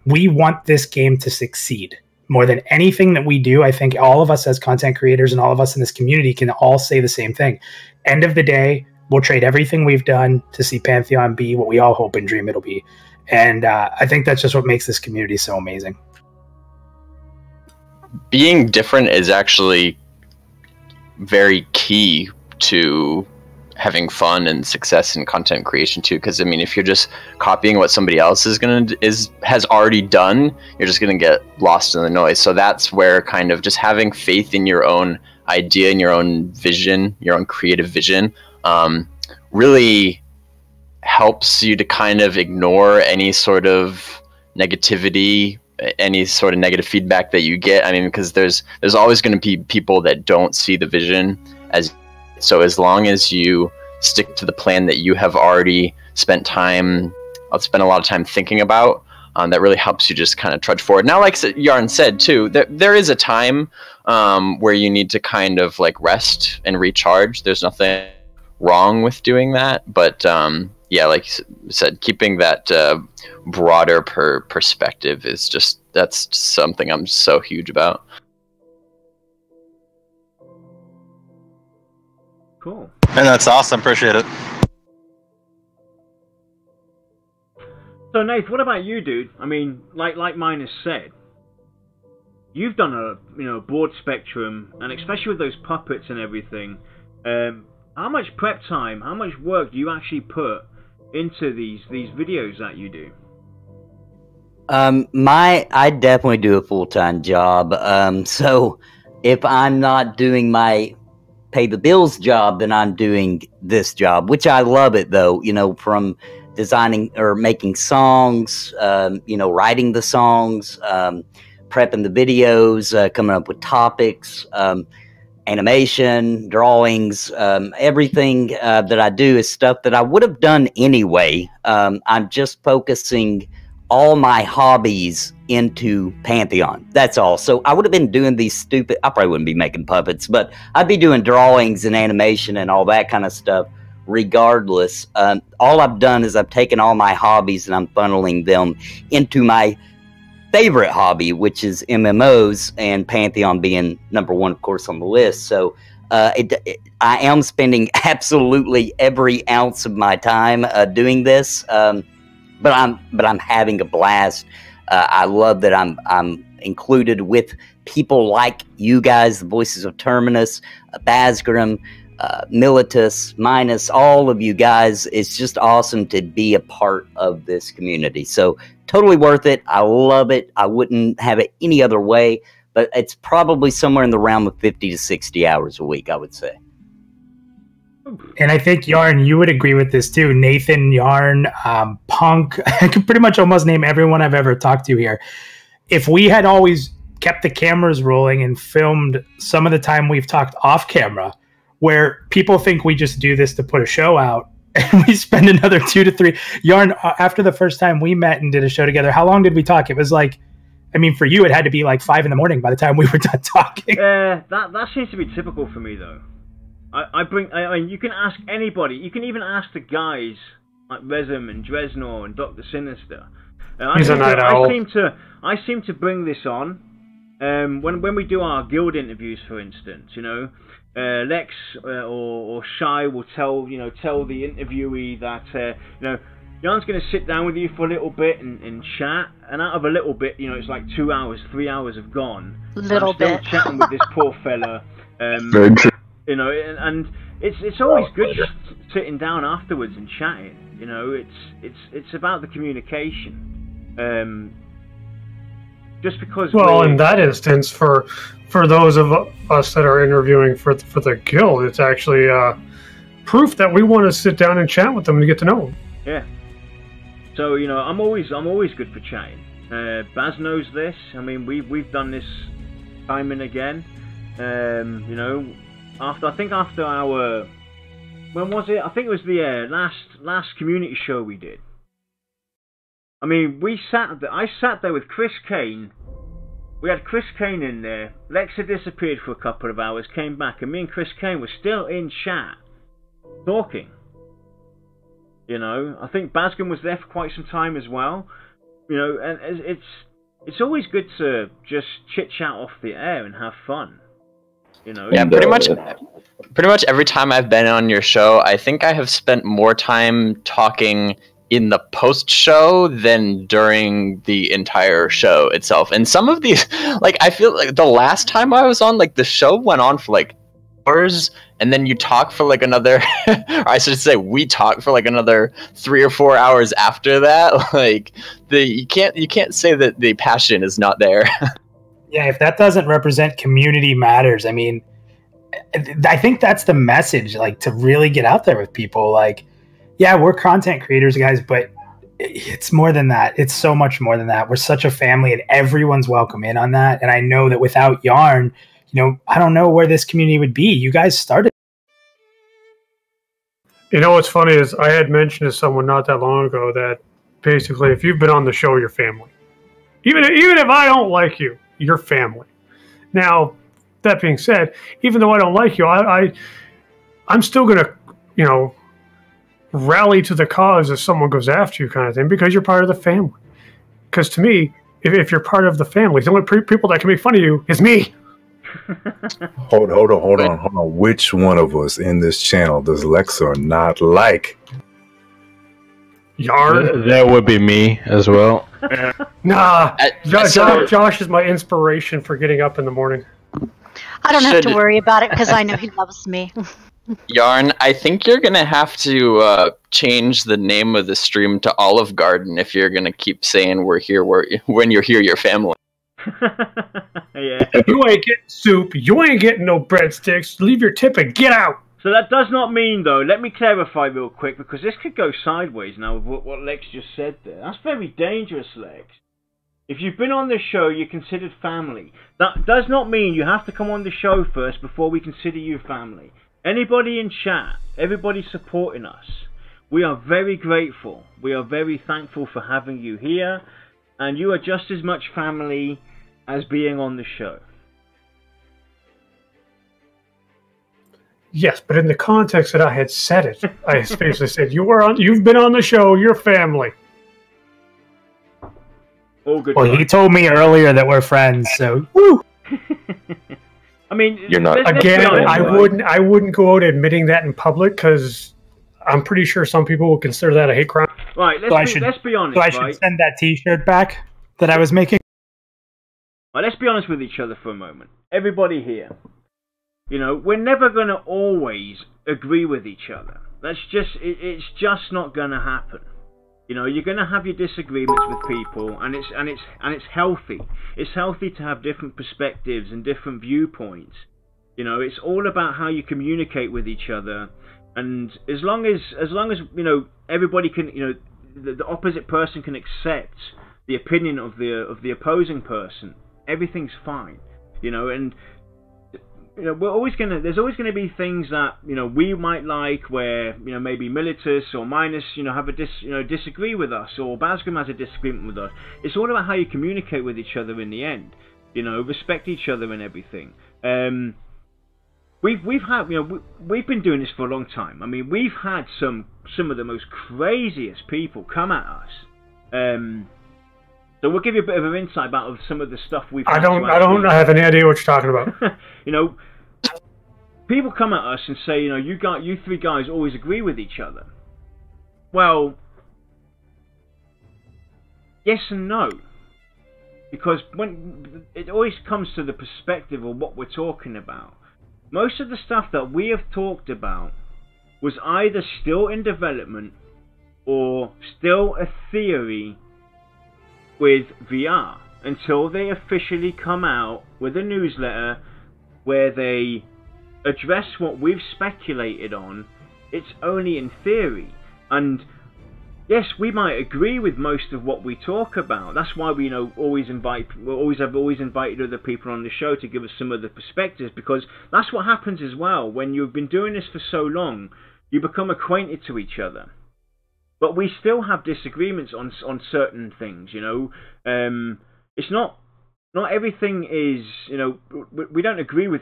We want this game to succeed. More than anything that we do, I think all of us as content creators and all of us in this community can all say the same thing. End of the day, we'll trade everything we've done to see Pantheon be what we all hope and dream it'll be. And I think that's just what makes this community so amazing. Being different is actually very key to having fun and success in content creation too, because I mean, if you're just copying what somebody else has already done, you're just gonna get lost in the noise. So that's where kind of just having faith in your own idea and your own vision, your own creative vision, really helps you to kind of ignore any sort of negativity, any sort of negative feedback that you get. I mean, because there's always going to be people that don't see the vision so as long as you stick to the plan that you have already spent a lot of time thinking about, that really helps you just kind of trudge forward. Now, like Yarn said too, there is a time where you need to kind of like rest and recharge. There's nothing wrong with doing that, but yeah, like you said, keeping that broader perspective is that's something I'm so huge about. Cool. And that's awesome. Appreciate it. So Nath, what about you, dude? I mean, like Minus said, you've done a broad spectrum, and especially with those puppets and everything. How much prep time, how much work do you actually put into these videos that you do? I definitely do a full-time job. So if I'm not doing my pay the bills job, then I'm doing this job, which I love it though, you know, from designing or making songs, you know, writing the songs, prepping the videos, coming up with topics, animation, drawings, everything that I do is stuff that I would have done anyway. I'm just focusing all my hobbies into Pantheon. That's all. So I would have been doing these stupid, I probably wouldn't be making puppets, but I'd be doing drawings and animation and all that kind of stuff regardless. All I've done is I've taken all my hobbies and I'm funneling them into my favorite hobby, which is MMOs, and Pantheon being number one, of course, on the list. So I am spending absolutely every ounce of my time doing this, but I'm having a blast. I love that I'm included with people like you guys, the Voices of Terminus, Bazgrim, Militus, Minus, all of you guys. It's just awesome to be a part of this community. So totally worth it. I love it. I wouldn't have it any other way, but it's probably somewhere in the realm of 50 to 60 hours a week, I would say. And I think, Yarn, you would agree with this too. Nathan, Yarn, Punk, I could pretty much almost name everyone I've ever talked to here. If we had always kept the cameras rolling and filmed some of the time we've talked off camera, where people think we just do this to put a show out, and we spend another 2 to 3. Yarn, after the first time we met and did a show together, how long did we talk? It was like, I mean, for you, it had to be like 5 in the morning by the time we were done talking. That seems to be typical for me, though. I mean, you can ask anybody. You can even ask the guys like Rezum and Draeznor and Dr.Sinister. He's a night owl. I seem to bring this on when we do our guild interviews, for instance. You know, Lex or Shy will tell the interviewee that you know, Jan's going to sit down with you for a little bit and chat, and out of a little bit, you know, it's like 2 hours, 3 hours have gone. Little bit. Still chatting with this poor fella. Very true. You know, and it's always good sitting down afterwards and chatting. You know, it's about the communication. Just because. Well, in that instance, for those of us that are interviewing for the guild, it's actually proof that we want to sit down and chat with them and get to know them. Yeah. So, you know, I'm always good for chatting. Baz knows this. I mean, we've done this time and again. You know, after our, when was it? I think it was the last community show we did. I mean, I sat there with Chris Kane. We had Chris Kane in there. Lex had disappeared for a couple of hours, came back, and me and Chris Kane were still in chat, talking. You know, I think Bazgrim was there for quite some time as well. You know, and it's always good to just chit chat off the air and have fun. You know. Yeah, pretty much every time I've been on your show, I think I have spent more time talking in the post-show than during the entire show itself. And some of these, like, I feel like the last time I was on, like, the show went on for like hours, and then you talk for like another, or I should say, we talk for like another 3 or 4 hours after that. Like, you can't say that the passion is not there. Yeah, if that doesn't represent community matters, I mean, I think that's the message, like, to really get out there with people. Like, yeah, we're content creators, guys, but it's more than that. It's so much more than that. We're such a family, and everyone's welcome in on that. And I know that without Yarn, I don't know where this community would be. You guys started. What's funny is I had mentioned to someone not that long ago that basically if you've been on the show, you're family. Even if I don't like you, you're family. Now, that being said, even though I don't like you, I'm still going to, rally to the cause if someone goes after you kind of thing, because you're part of the family. Because to me, if you're part of the family, the only people that can make fun of you is me. Hold on. Which one of us in this channel does Lexor not like? Yarn? That would be me as well. Nah, Josh is my inspiration for getting up in the morning. I don't have to worry about it because I know he loves me. Yarn, I think you're going to have to change the name of the stream to Olive Garden if you're going to keep saying we're here when you're here, your family. Yeah. You ain't getting soup. You ain't getting no breadsticks. Leave your tip and get out. So that does not mean, though, let me clarify real quick, because this could go sideways now with what Lex just said there. That's very dangerous, Lex. If you've been on the show, you're considered family. That does not mean you have to come on the show first before we consider you family. Anybody in chat, everybody supporting us, we are very grateful. We are very thankful for having you here, and you are just as much family as being on the show. Yes, but in the context that I had said it, I basically said you've been on the show, you're family. All good. Well, he told me earlier that we're friends, so woo. I mean, you're not. Again, I wouldn't go out admitting that in public because I'm pretty sure some people will consider that a hate crime. Right, let's be honest. So I should send that T-shirt back that I was making. Right, let's be honest with each other for a moment. Everybody here, we're never going to always agree with each other. It's just not going to happen. You're going to have your disagreements with people, and it's healthy. It's healthy to have different perspectives and different viewpoints. It's all about how you communicate with each other, and as long as everybody can, the opposite person can accept the opinion of the opposing person, everything's fine. And we're always there's always gonna be things that we might like, where maybe Militus or Minus have a disagree with us, or Bazgrim has a disagreement with us. It's all about how you communicate with each other in the end. Respect each other and everything. We've been doing this for a long time. I mean, we've had some of the most craziest people come at us. So we'll give you a bit of an insight about some of the stuff we've. I don't have any idea what you're talking about. People come at us and say, you three guys always agree with each other. Well, yes and no, because when it always comes to the perspective of what we're talking about. Most of the stuff that we have talked about was either still in development or still a theory with VR, until they officially come out with a newsletter where they address what we've speculated on. It's only in theory, and yes, we might agree with most of what we talk about. That's why we always have invited other people on the show to give us some other perspectives, because that's what happens as well. When you've been doing this for so long, you become acquainted to each other. But we still have disagreements on certain things, It's not everything is, we don't agree with,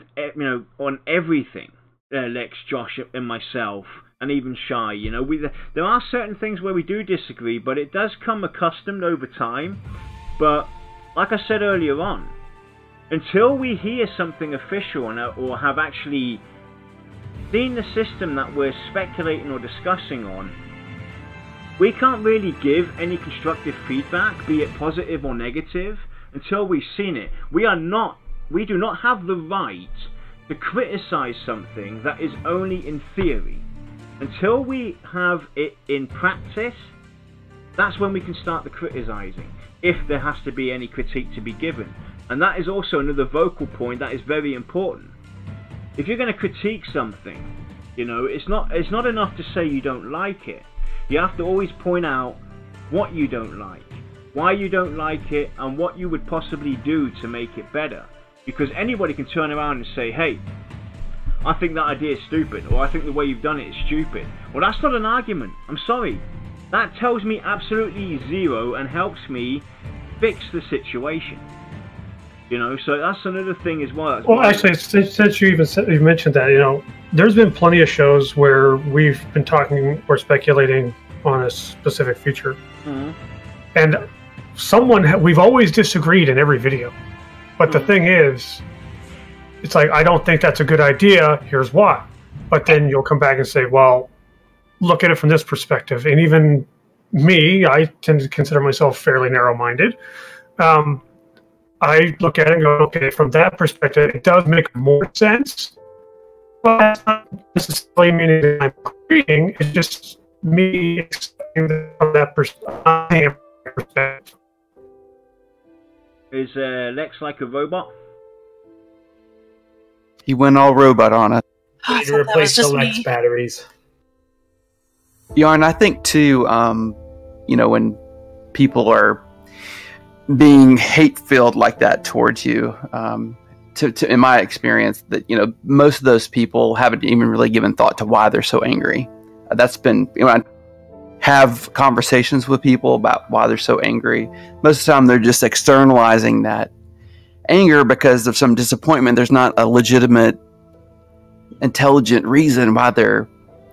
on everything. Lex, Josh, and myself, and even Shy, there are certain things where we do disagree, but it does come accustomed over time. But like I said earlier on, until we hear something official or have actually seen the system that we're speculating or discussing on, we can't really give any constructive feedback, be it positive or negative, until we've seen it. We do not have the right to criticize something that is only in theory. Until we have it in practice, that's when we can start the criticizing, if there has to be any critique to be given. And that is also another vocal point that is very important. If you're going to critique something, it's not enough to say you don't like it. You have to always point out what you don't like, why you don't like it, and what you would possibly do to make it better. Because anybody can turn around and say, hey, I think that idea is stupid, or I think the way you've done it is stupid. Well, that's not an argument. I'm sorry. That tells me absolutely zero and helps me fix the situation. You know, so that's another thing as well. Well, actually, since you mentioned that, you know, there's been plenty of shows where we've been talking or speculating on a specific feature. Mm-hmm. And we've always disagreed in every video. But the thing is, it's like, I don't think that's a good idea, here's why. But then you'll come back and say, well, look at it from this perspective. And even me, I tend to consider myself fairly narrow-minded. I look at it and go, okay, from that perspective, it does make more sense. But that's not necessarily meaning that I'm agreeing. It's just me expecting that from that perspective. Is Lex like a robot? He went all robot on it. You need to replace the Lex batteries. Yarn, I think too, you know, when people are being hate-filled like that towards you, in my experience, that, you know, most of those people haven't even really given thought to why they're so angry. That's been, you know, I have conversations with people about why they're so angry. Most of the time, they're just externalizing that anger because of some disappointment. There's not a legitimate, intelligent reason why they're,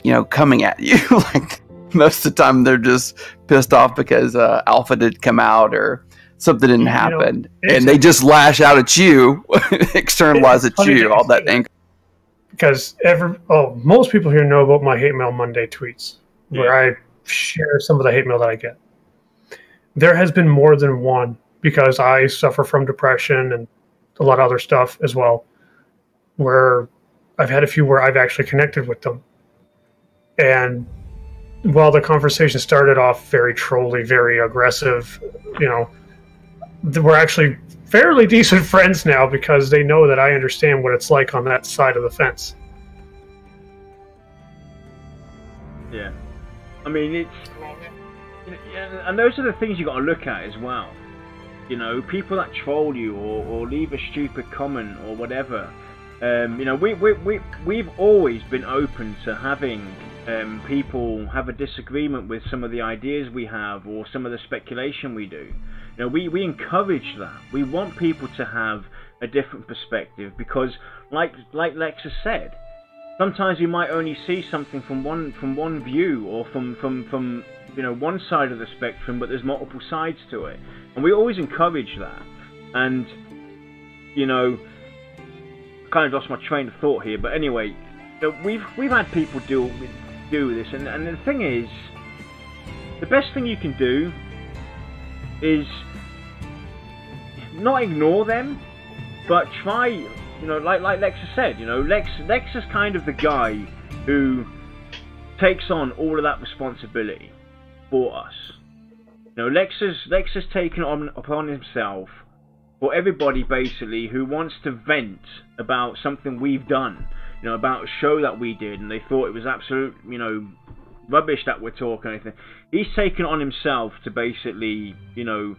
you know, coming at you. Like, most of the time, they're just pissed off because Alpha didn't come out or something didn't happen, and they just lash out at you, externalize at you all that anger. Because most people here know about my Hate Mail Monday tweets, where I share some of the hate mail that I get. There has been more than one, because I suffer from depression and a lot of other stuff as well, where I've had a few where I've actually connected with them. And while the conversation started off very trolly, very aggressive, you know, we're actually fairly decent friends now because they know that I understand what it's like on that side of the fence. Yeah. I mean, and those are the things you got to look at as well. You know, people that troll you or leave a stupid comment or whatever. You know, we've always been open to having people have a disagreement with some of the ideas we have or some of the speculation we do. You know, we encourage that. We want people to have a different perspective because, like Lex has said, sometimes you might only see something from one view or from you know, one side of the spectrum, but there's multiple sides to it, and we always encourage that. And you know, I kind of lost my train of thought here, but anyway, you know, we've had people do this, and the thing is, the best thing you can do is not ignore them, but try, you know, like Lex has said, you know, Lex is kind of the guy who takes on all of that responsibility for us. You know, Lex has taken upon himself for everybody basically who wants to vent about something we've done, you know, about a show that we did, and they thought it was absolute, you know, rubbish that we're talking anything. He's taken on himself to basically, you know,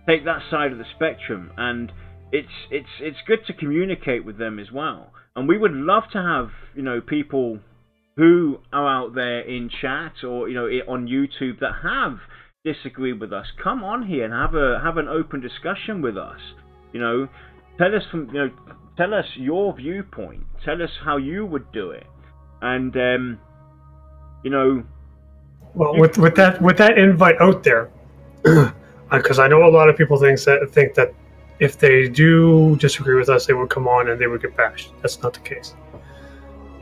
take that side of the spectrum, and it's good to communicate with them as well. And we would love to have, you know, people who are out there in chat or, you know, on YouTube that have disagreed with us. Come on here and have an open discussion with us. You know, tell us your viewpoint. Tell us how you would do it. And you know, well, with that invite out there, because I know a lot of people think that if they do disagree with us, they would come on and they would get bashed. That's not the case.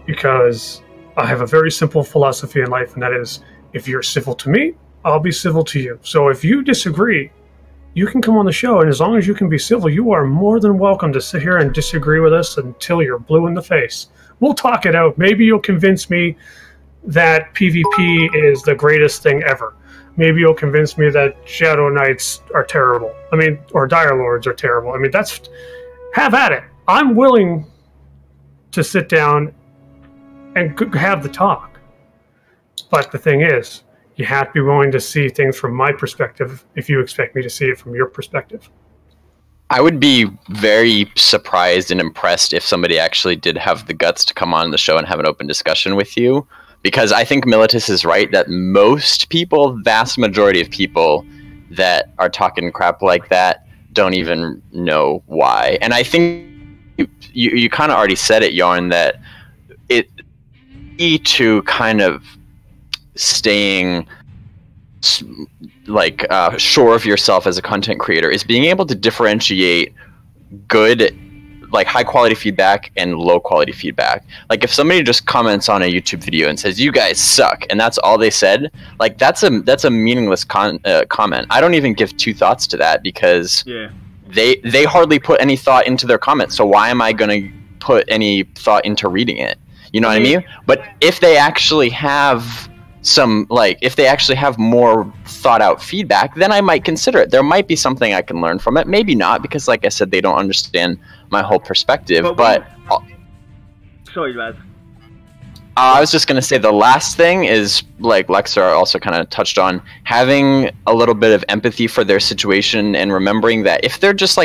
Because I have a very simple philosophy in life, and that is, if you're civil to me, I'll be civil to you. So if you disagree, you can come on the show, and as long as you can be civil, you are more than welcome to sit here and disagree with us until you're blue in the face. We'll talk it out. Maybe you'll convince me that PvP is the greatest thing ever. Maybe you'll convince me that Shadow Knights are terrible. I mean, or Dire Lords are terrible. I mean, have at it. I'm willing to sit down and have the talk. But the thing is, you have to be willing to see things from my perspective if you expect me to see it from your perspective. I would be very surprised and impressed if somebody actually did have the guts to come on the show and have an open discussion with you, because I think Militus is right that most people, vast majority of people that are talking crap like that don't even know why. And I think you kind of already said it, Yarn, that it to kind of staying like sure of yourself as a content creator is being able to differentiate good, like high quality feedback and low quality feedback. Like if somebody just comments on a YouTube video and says you guys suck and that's all they said, like that's a meaningless comment. I don't even give two thoughts to that because they hardly put any thought into their comment, so why am I going to put any thought into reading it? You know what I mean? But if they actually have if they actually have more thought out feedback, then I might consider it. There might be something I can learn from it. Maybe not, because like I said, they don't understand my whole perspective. But sorry, Raz. I was just going to say the last thing is, like Lexar also kind of touched on, having a little bit of empathy for their situation and remembering that if they're just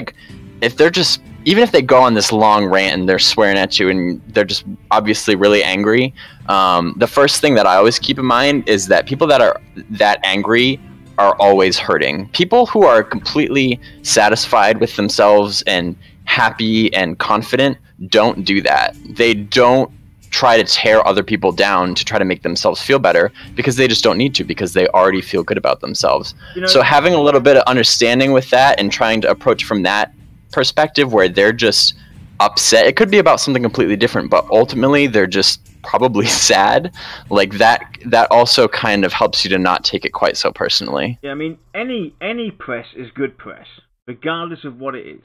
even if they go on this long rant and they're swearing at you and they're just obviously really angry, the first thing that I always keep in mind is that people that are that angry are always hurting. People who are completely satisfied with themselves and happy and confident don't do that. They don't try to tear other people down to try to make themselves feel better, because they just don't need to, because they already feel good about themselves. So having a little bit of understanding with that and trying to approach from that perspective where they're just upset, it could be about something completely different, but ultimately they're just probably sad, like that also kind of helps you to not take it quite so personally. Yeah, I mean, any press is good press, regardless of what it is,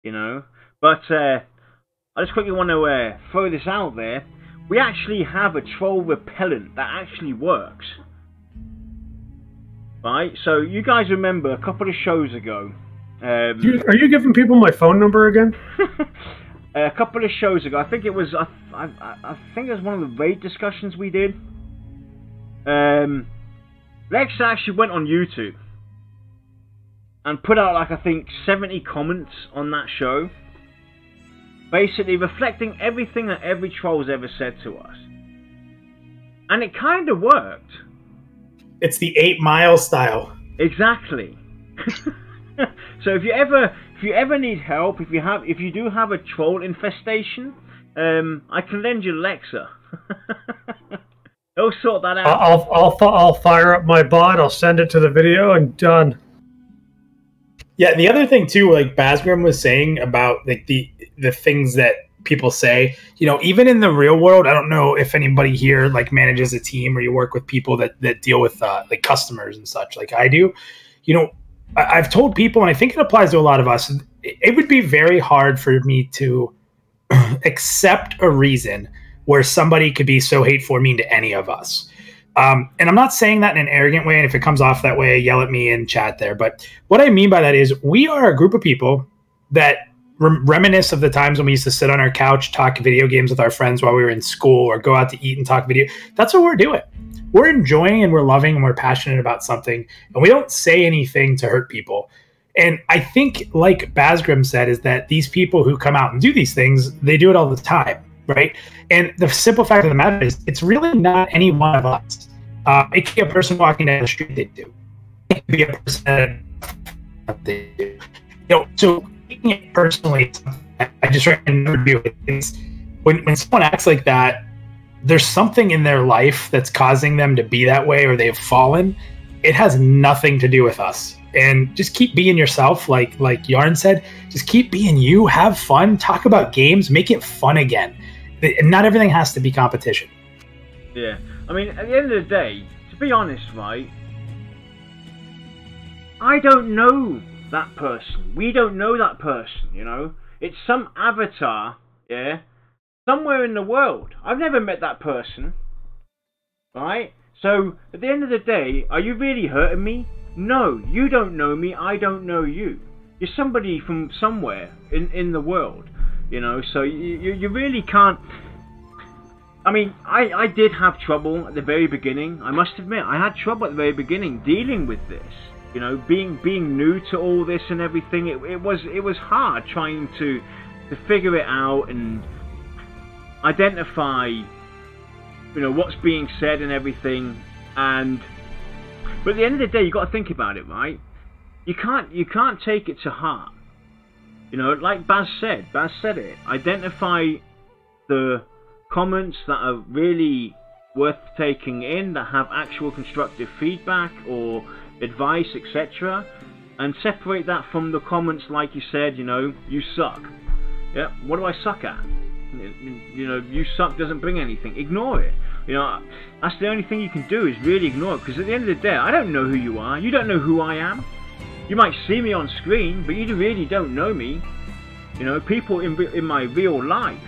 you know. But I just quickly want to throw this out there. We actually have a troll repellent that actually works, right? So you guys remember a couple of shows ago, are you giving people my phone number again? A couple of shows ago, I think it was I think it was one of the raid discussions we did. Lex actually went on YouTube and put out, like, I think 70 comments on that show, basically reflecting everything that every troll's ever said to us, and it kind of worked. It's the 8 Mile style. Exactly. So if you ever need help, if you do have a troll infestation, I can lend you Lexa. He'll sort that out. I'll fire up my bot. I'll send it to the video and done. Yeah, and the other thing too, like Bazgrim was saying about like the things that people say, you know, even in the real world, I don't know if anybody here like manages a team or you work with people that deal with like customers and such, like I do. You know, I've told people, and I think it applies to a lot of us, it would be very hard for me to accept a reason where somebody could be so hateful or mean to any of us. And I'm not saying that in an arrogant way, and if it comes off that way, yell at me in chat there. But what I mean by that is we are a group of people that reminisce of the times when we used to sit on our couch, talk video games with our friends while we were in school, or go out to eat and talk video. That's what we're doing. We're enjoying and we're loving and we're passionate about something, and we don't say anything to hurt people. And I think, like Bazgrim said, is that these people who come out and do these things, they do it all the time, right? And the simple fact of the matter is, it's really not any one of us. It could be a person walking down the street, they do. It could be a person that they do. You know, so taking it personally, I just recommend do it. It's when someone acts like that, there's something in their life that's causing them to be that way, or they've fallen. It has nothing to do with us. And just keep being yourself, like Yarn said. Just keep being you. Have fun. Talk about games. Make it fun again. Not everything has to be competition. Yeah. I mean, at the end of the day, to be honest, right, I don't know that person. We don't know that person, you know? It's some avatar, yeah, somewhere in the world. I've never met that person, right? So, at the end of the day, are you really hurting me? No, you don't know me, I don't know you. You're somebody from somewhere in the world, you know, so you really can't... I mean, I did have trouble at the very beginning. I must admit, I had trouble at the very beginning dealing with this. You know, being new to all this and everything. It was hard trying to figure it out and identify, you know, what's being said and everything. But at the end of the day, you got to think about it, right? You can't take it to heart. You know, like Baz said it. Identify the comments that are really worth taking in, that have actual constructive feedback or advice, etc., and separate that from the comments like you said, you know, you suck. Yeah, what do I suck at? You know, you suck doesn't bring anything. Ignore it. You know, that's the only thing you can do, is really ignore it, because at the end of the day, I don't know who you are. You don't know who I am. You might see me on screen, but you really don't know me. You know, people in my real life,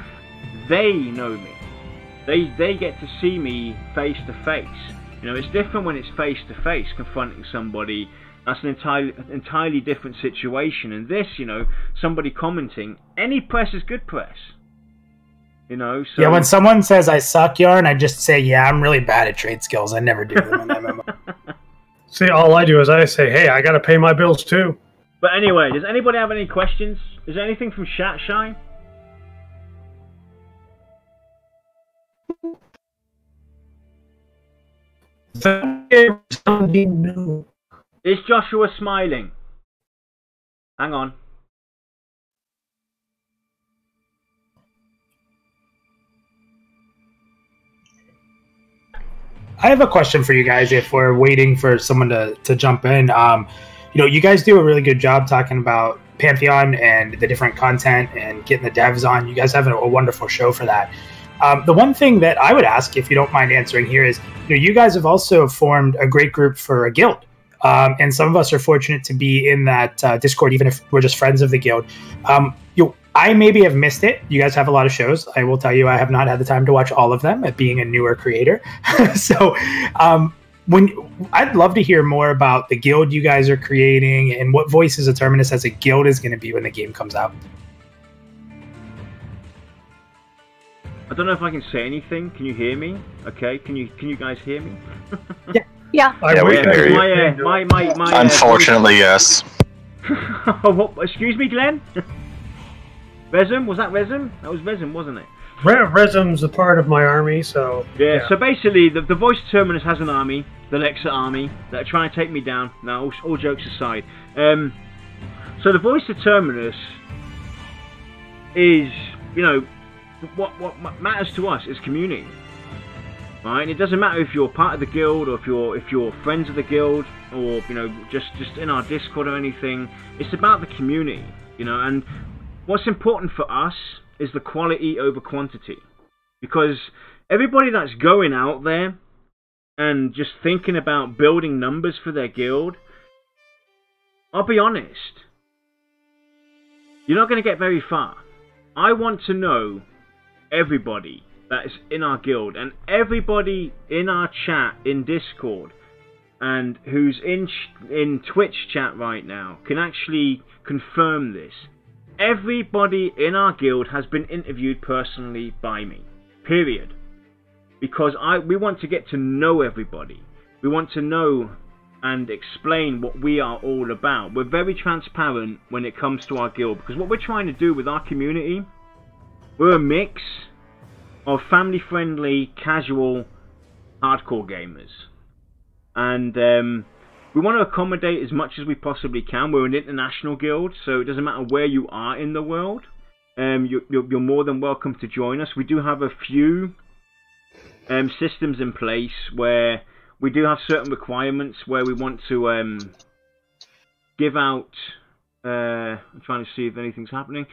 they know me. They get to see me face to face. You know, it's different when it's face to face, confronting somebody. That's an entirely different situation. And this, you know, somebody commenting, any press is good press. You know, so yeah, when someone says I suck, Yarn, I just say, yeah, I'm really bad at trade skills. I never do them in MMO. See, all I do is I say, hey, I got to pay my bills too. But anyway, does anybody have any questions? Is there anything from chat, Shy? Is Joshua smiling? Hang on. I have a question for you guys if we're waiting for someone to jump in. You know, you guys do a really good job talking about Pantheon and the different content and getting the devs on. You guys have a wonderful show for that. The one thing that I would ask, if you don't mind answering here, is, you know, you guys have also formed a great group for a guild. And some of us are fortunate to be in that Discord, even if we're just friends of the guild. I maybe have missed it. You guys have a lot of shows. I will tell you, I have not had the time to watch all of them, at being a newer creator. So I'd love to hear more about the guild you guys are creating and what Voices of Terminus as a guild is going to be when the game comes out. I don't know if I can say anything. Can you hear me? Okay. Can you guys hear me? Yeah. Yeah, we can hear you. Unfortunately, yes. Excuse me, Glenn? Rezum? Was that Rezum? That was Rezum, wasn't it? Rezum's a part of my army, so... Yeah, so basically, the Voice of Terminus has an army, the Lexa army, that are trying to take me down. Now, all jokes aside. So the Voice of Terminus is, you know, what matters to us is community. Right? And it doesn't matter if you're part of the guild, or if you're friends of the guild, or, you know, just in our Discord or anything. It's about the community, you know, and what's important for us is the quality over quantity. Because everybody that's going out there and just thinking about building numbers for their guild, I'll be honest, you're not going to get very far. I want to know everybody that is in our guild, and everybody in our chat in Discord, and who's in Twitch chat right now can actually confirm this. Everybody in our guild has been interviewed personally by me. Period. Because we want to get to know everybody. We want to know and explain what we are all about. We're very transparent when it comes to our guild, because what we're trying to do with our community, we're a mix of family-friendly, casual, hardcore gamers. And we want to accommodate as much as we possibly can. We're an international guild, so it doesn't matter where you are in the world. You're more than welcome to join us. We do have a few systems in place where we do have certain requirements where we want to give out... I'm trying to see if anything's happening.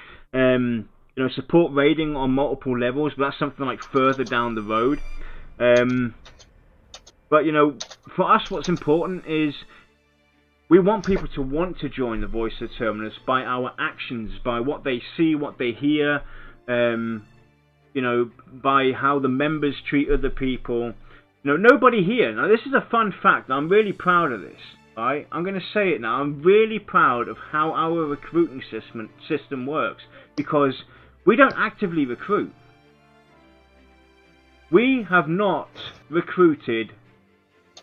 You know, support raiding on multiple levels, but that's something like further down the road. But, you know, for us, what's important is we want people to want to join the Voice of Terminus by our actions, by what they see, what they hear, you know, by how the members treat other people. You know, nobody here. Now, this is a fun fact. I'm really proud of this. Right? I'm going to say it now. I'm really proud of how our recruiting system works, because we don't actively recruit. We have not recruited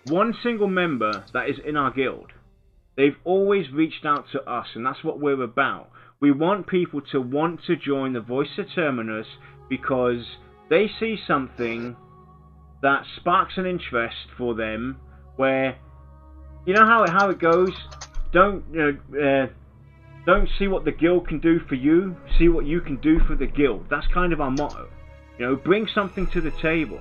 one single member that is in our guild. They've always reached out to us, and that's what we're about. We want people to want to join the Voice of Terminus because they see something that sparks an interest for them, where, you know how it goes. Don't see what the guild can do for you. See what you can do for the guild. That's kind of our motto. You know, bring something to the table.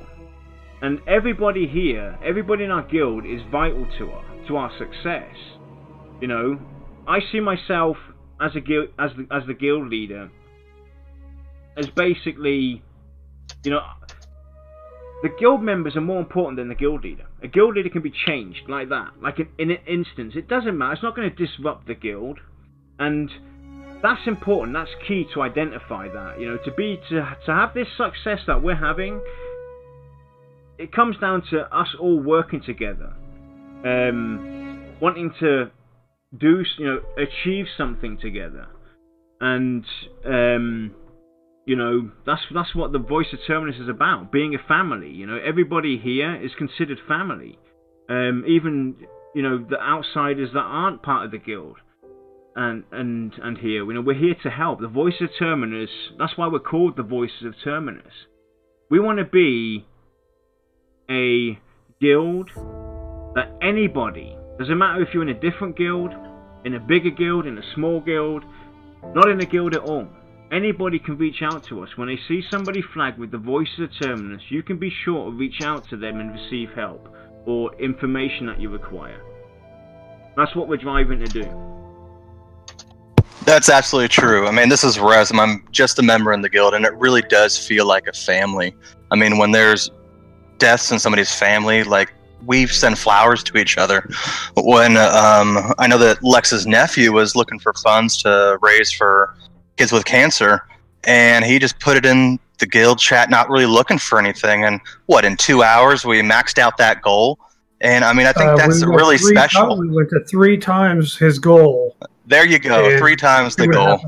And everybody here, everybody in our guild is vital to our success. You know, I see myself as a guild, as the guild leader, as basically, you know, the guild members are more important than the guild leader. A guild leader can be changed like that, like in an instance. It doesn't matter. It's not going to disrupt the guild, and that's important. That's key to identify that. You know, to have this success that we're having, it comes down to us all working together, wanting to do, you know, achieve something together, and you know, that's what the Voice of Terminus is about, being a family. You know, everybody here is considered family, even, you know, the outsiders that aren't part of the guild, and here, you know, we're here to help. The Voice of Terminus, that's why we're called the Voices of Terminus. We want to be a guild that anybody, doesn't matter if you're in a different guild, in a bigger guild, in a small guild, not in a guild at all, anybody can reach out to us. When they see somebody flagged with the Voice of Terminus, you can be sure to reach out to them and receive help or information that you require. That's what we're driving to do. That's absolutely true. I mean, this is Rezum. I'm just a member in the guild, and it really does feel like a family. I mean, when there's deaths in somebody's family, like, we send flowers to each other. When I know that Lex's nephew was looking for funds to raise for kids with cancer, and he just put it in the guild chat, not really looking for anything, and what, in 2 hours we maxed out that goal. And I mean, I think that's really special. We went to 3 times his goal. There you go, 3 times the goal.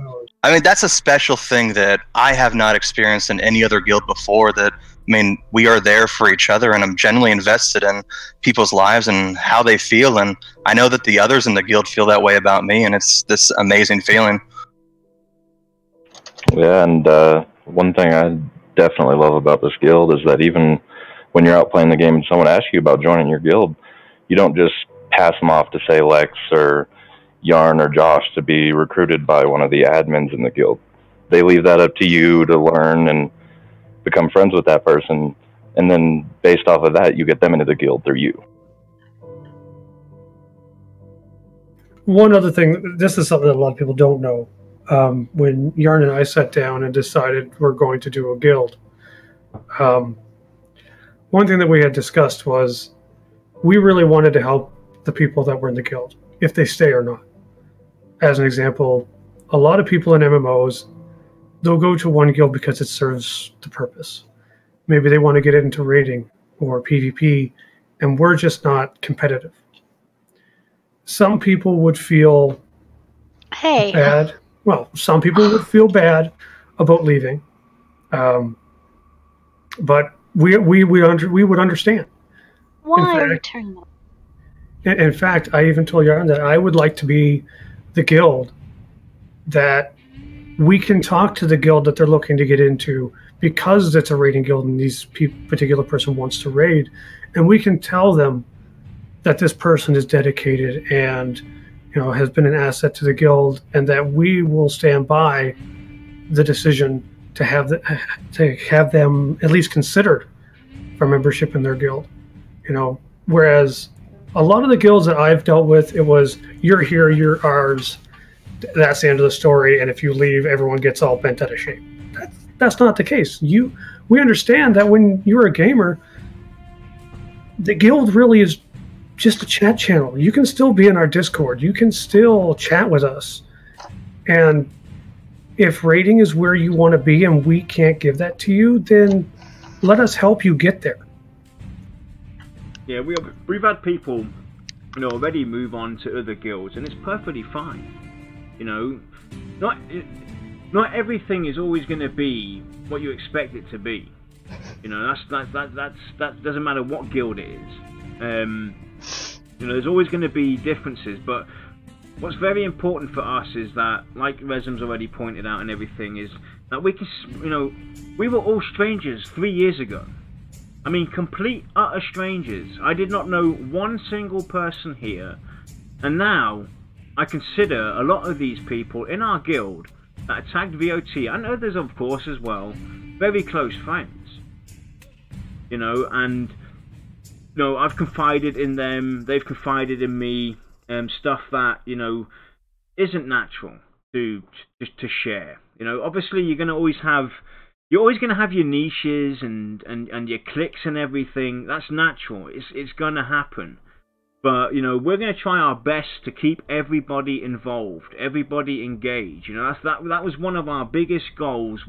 I mean, that's a special thing that I have not experienced in any other guild before. That, I mean, we are there for each other, and I'm genuinely invested in people's lives and how they feel, and I know that the others in the guild feel that way about me, and it's this amazing feeling. Yeah, and one thing I definitely love about this guild is that even when you're out playing the game and someone asks you about joining your guild, you don't just pass them off to, say, Lex or Yarn or Josh to be recruited by one of the admins in the guild. They leave that up to you to learn and become friends with that person, and then based off of that, you get them into the guild through you. One other thing, this is something that a lot of people don't know. When Yarn and I sat down and decided we're going to do a guild, one thing that we had discussed was we really wanted to help the people that were in the guild, if they stay or not. As an example, a lot of people in MMOs, they'll go to one guild because it serves the purpose. Maybe they want to get into raiding or PvP, and we're just not competitive. Some people would feel bad. Well, some people would feel bad about leaving, but we would understand. Why are you turning them? In fact, I even told Yarn that I would like to be the guild that we can talk to the guild that they're looking to get into, because it's a raiding guild and this particular person wants to raid, and we can tell them that this person is dedicated and, you know, has been an asset to the guild, and that we will stand by the decision to have them at least considered for membership in their guild. You know, whereas a lot of the guilds that I've dealt with, it was, you're here, you're ours, that's the end of the story, and if you leave, everyone gets all bent out of shape. That's not the case. We understand that when you're a gamer, the guild really is just a chat channel. You can still be in our Discord. You can still chat with us. And if raiding is where you want to be and we can't give that to you, then let us help you get there. Yeah, we've had people, you know, already move on to other guilds, and it's perfectly fine. You know, not everything is always going to be what you expect it to be. You know, that doesn't matter what guild it is. You know, there's always going to be differences, but what's very important for us is that, like Rezum's already pointed out and everything, is that we can, you know, we were all strangers 3 years ago. I mean, complete, utter strangers. I did not know one single person here, and now I consider a lot of these people in our guild that attacked VoT, and others of course as well, very close friends. You know, and you know, I've confided in them, they've confided in me, stuff that, you know, isn't natural to share. You know, obviously you're always going to have your niches and your cliques and everything. That's natural. It's going to happen. But, you know, we're going to try our best to keep everybody involved, everybody engaged. You know, that was one of our biggest goals.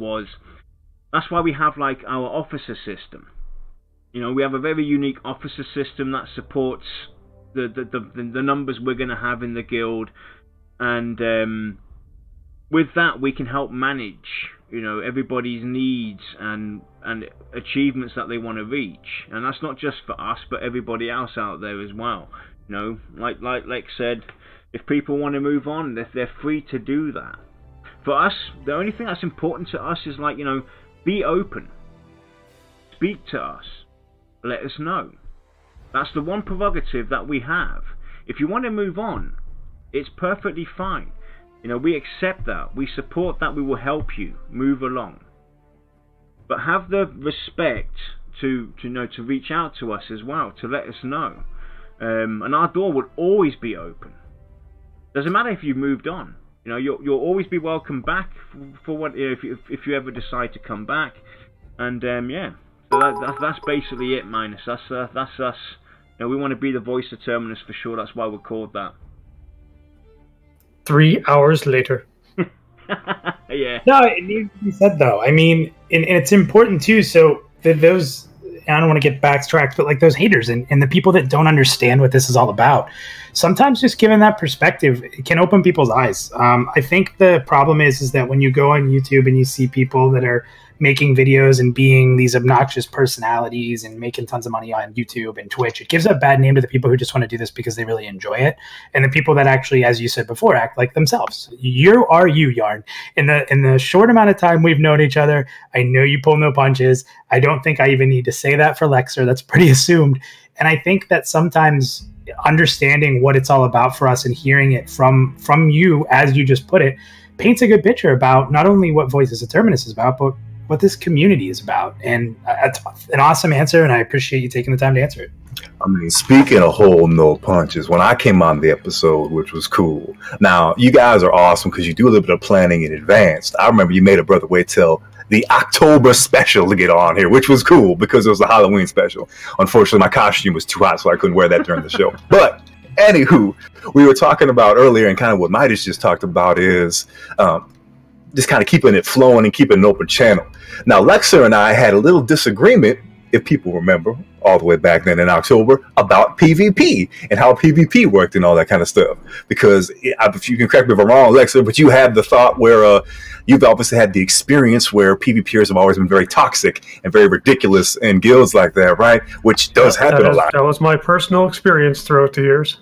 That's why we have, like, our officer system. You know, we have a very unique officer system that supports the numbers we're going to have in the guild, and with that we can help manage, you know, everybody's needs and achievements that they want to reach. And that's not just for us, but everybody else out there as well. You know, like Lex said, if people want to move on, they're free to do that. For us, the only thing that's important to us is, like, you know, be open, speak to us, let us know. That's the one prerogative that we have. If you want to move on, it's perfectly fine. You know, we accept that, we support that, we will help you move along. But have the respect to reach out to us as well, to let us know. And our door will always be open. Doesn't matter if you've moved on. You know, you'll always be welcome back for what, if you ever decide to come back. And yeah, so that's basically it, Minus. That's us. You know, we want to be the voice of Terminus for sure. That's why we're called that. 3 hours later. Yeah. No, it needs to be said though. I mean, and it's important too. So those, I don't want to get backtracked, but like those haters and the people that don't understand what this is all about, sometimes just giving that perspective, it can open people's eyes. I think the problem is that when you go on YouTube and you see people that are making videos and being these obnoxious personalities and making tons of money on YouTube and Twitch, it gives a bad name to the people who just want to do this because they really enjoy it, and the people that actually, as you said before, act like themselves. You are you, Yarn. In the short amount of time we've known each other, I know you pull no punches. I don't think I even need to say that for Lexer. That's pretty assumed. And I think that sometimes understanding what it's all about for us and hearing it from you, as you just put it, paints a good picture about not only what Voices of Terminus is about, but what this community is about. And that's an awesome answer, and I appreciate you taking the time to answer it. I mean, speaking of whole no punches, when I came on the episode, which was cool. Now, you guys are awesome because you do a little bit of planning in advance. I remember you made a brother wait till the October special to get on here, which was cool because it was a Halloween special. Unfortunately, my costume was too hot, so I couldn't wear that during the show. But anywho, we were talking about earlier, and kind of what Midas just talked about is just kind of keeping it flowing and keeping an open channel. Now, Lexer and I had a little disagreement, if people remember, all the way back then in October, about PvP and how PvP worked and all that kind of stuff. Because, if you can correct me if I'm wrong, Lexer, but you had the thought where you've obviously had the experience where PvPers have always been very toxic and very ridiculous in guilds like that, right? Which does happen a lot. That was my personal experience throughout the years.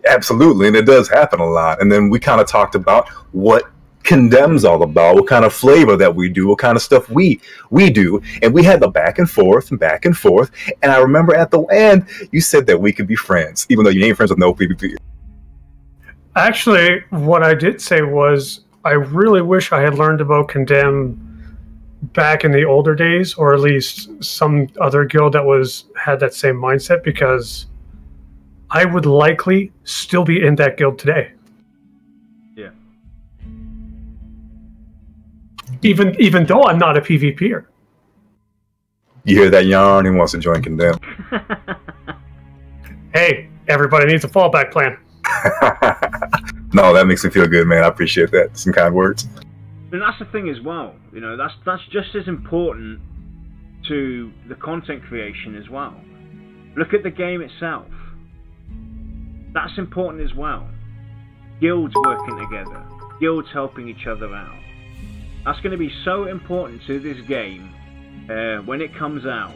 Absolutely, and it does happen a lot. And then we kind of talked about what Condemn's all about, what kind of flavor that we do, what kind of stuff we do, and we had the back and forth, and I remember at the end you said that we could be friends, even though you ain't friends with no PvP. Actually, what I did say was I really wish I had learned about Condemn back in the older days, or at least some other guild that had that same mindset, because I would likely still be in that guild today. Yeah. Even though I'm not a PvPer. You hear that, Yarn? He wants to join Condemn. Hey, everybody needs a fallback plan. No, that makes me feel good, man. I appreciate that. Some kind words. And that's the thing as well. You know, that's just as important to the content creation as well. Look at the game itself. That's important as well. Guilds working together. Guilds helping each other out. That's going to be so important to this game when it comes out,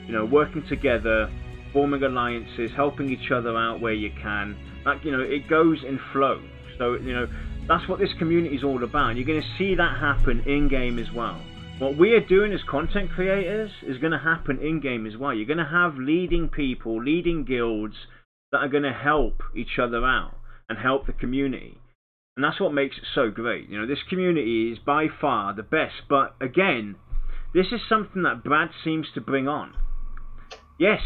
you know, working together, forming alliances, helping each other out where you can. Like, you know, it goes in flow. So, you know, that's what this community is all about. And you're going to see that happen in-game as well. What we are doing as content creators is going to happen in-game as well. You're going to have leading people, leading guilds that are going to help each other out and help the community. And that's what makes it so great. You know, this community is by far the best. But again, this is something that Brad seems to bring on. Yes,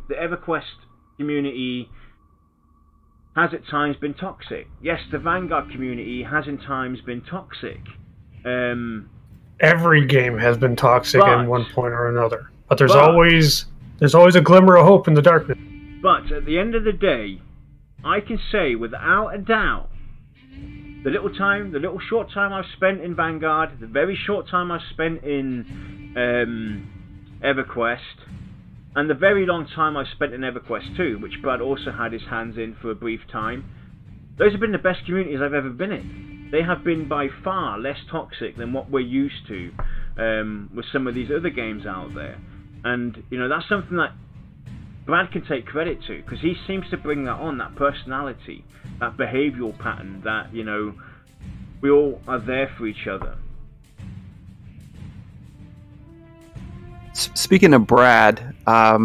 the EverQuest community has at times been toxic. Yes, the Vanguard community has in times been toxic. Every game has been toxic at one point or another. But there's always a glimmer of hope in the darkness. But at the end of the day, I can say without a doubt, the little short time I've spent in Vanguard, the very short time I've spent in EverQuest, and the very long time I've spent in EverQuest 2, which Brad also had his hands in for a brief time, those have been the best communities I've ever been in. They have been by far less toxic than what we're used to with some of these other games out there. And, you know, that's something that Brad can take credit to, because he seems to bring that on, that personality, that behavioural pattern, that, you know, we all are there for each other. Speaking of Brad, I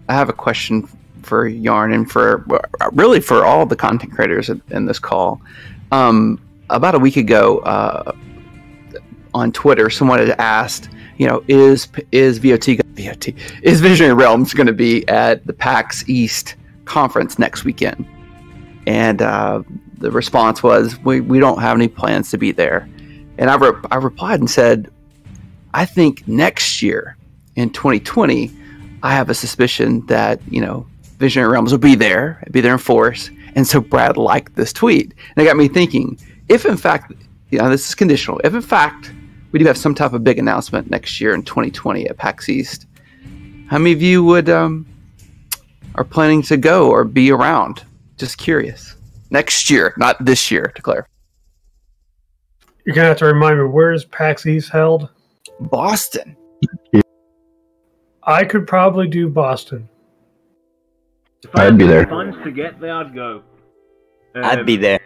have a question for Yarn and for really for all the content creators in this call. About a week ago, on Twitter, someone had asked, you know, is Visionary Realms going to be at the PAX East conference next weekend? And the response was, we don't have any plans to be there. And I replied and said, I think next year, in 2020, I have a suspicion that, you know, Visionary Realms will be there in force. And so Brad liked this tweet. And it got me thinking, if in fact, you know, this is conditional, if in fact we do have some type of big announcement next year in 2020 at PAX East, how many of you would are planning to go or be around? Just curious. Next year, not this year, to clarify. You're going to have to remind me, where is PAX East held? Boston. I could probably do Boston. If I'd be there. Funds to get there, I'd go. I'd be there.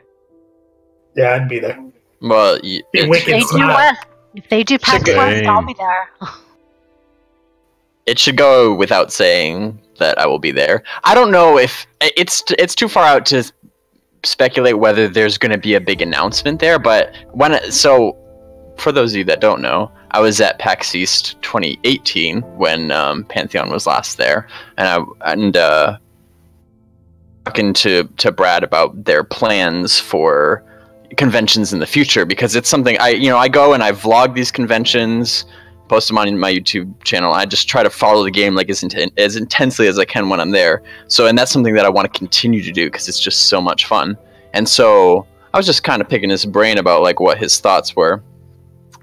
Yeah, I'd be there. Well, if they do PAX West, I'll be there. It should go without saying that I will be there. I don't know if it's too far out to speculate whether there's going to be a big announcement there, but for those of you that don't know, I was at PAX East 2018 when Pantheon was last there, and talking to Brad about their plans for conventions in the future, because it's something I go and I vlog these conventions, post them on my YouTube channel. I just try to follow the game like as intensely as I can when I'm there. And that's something that I want to continue to do because it's just so much fun. And so I was just kind of picking his brain about like what his thoughts were.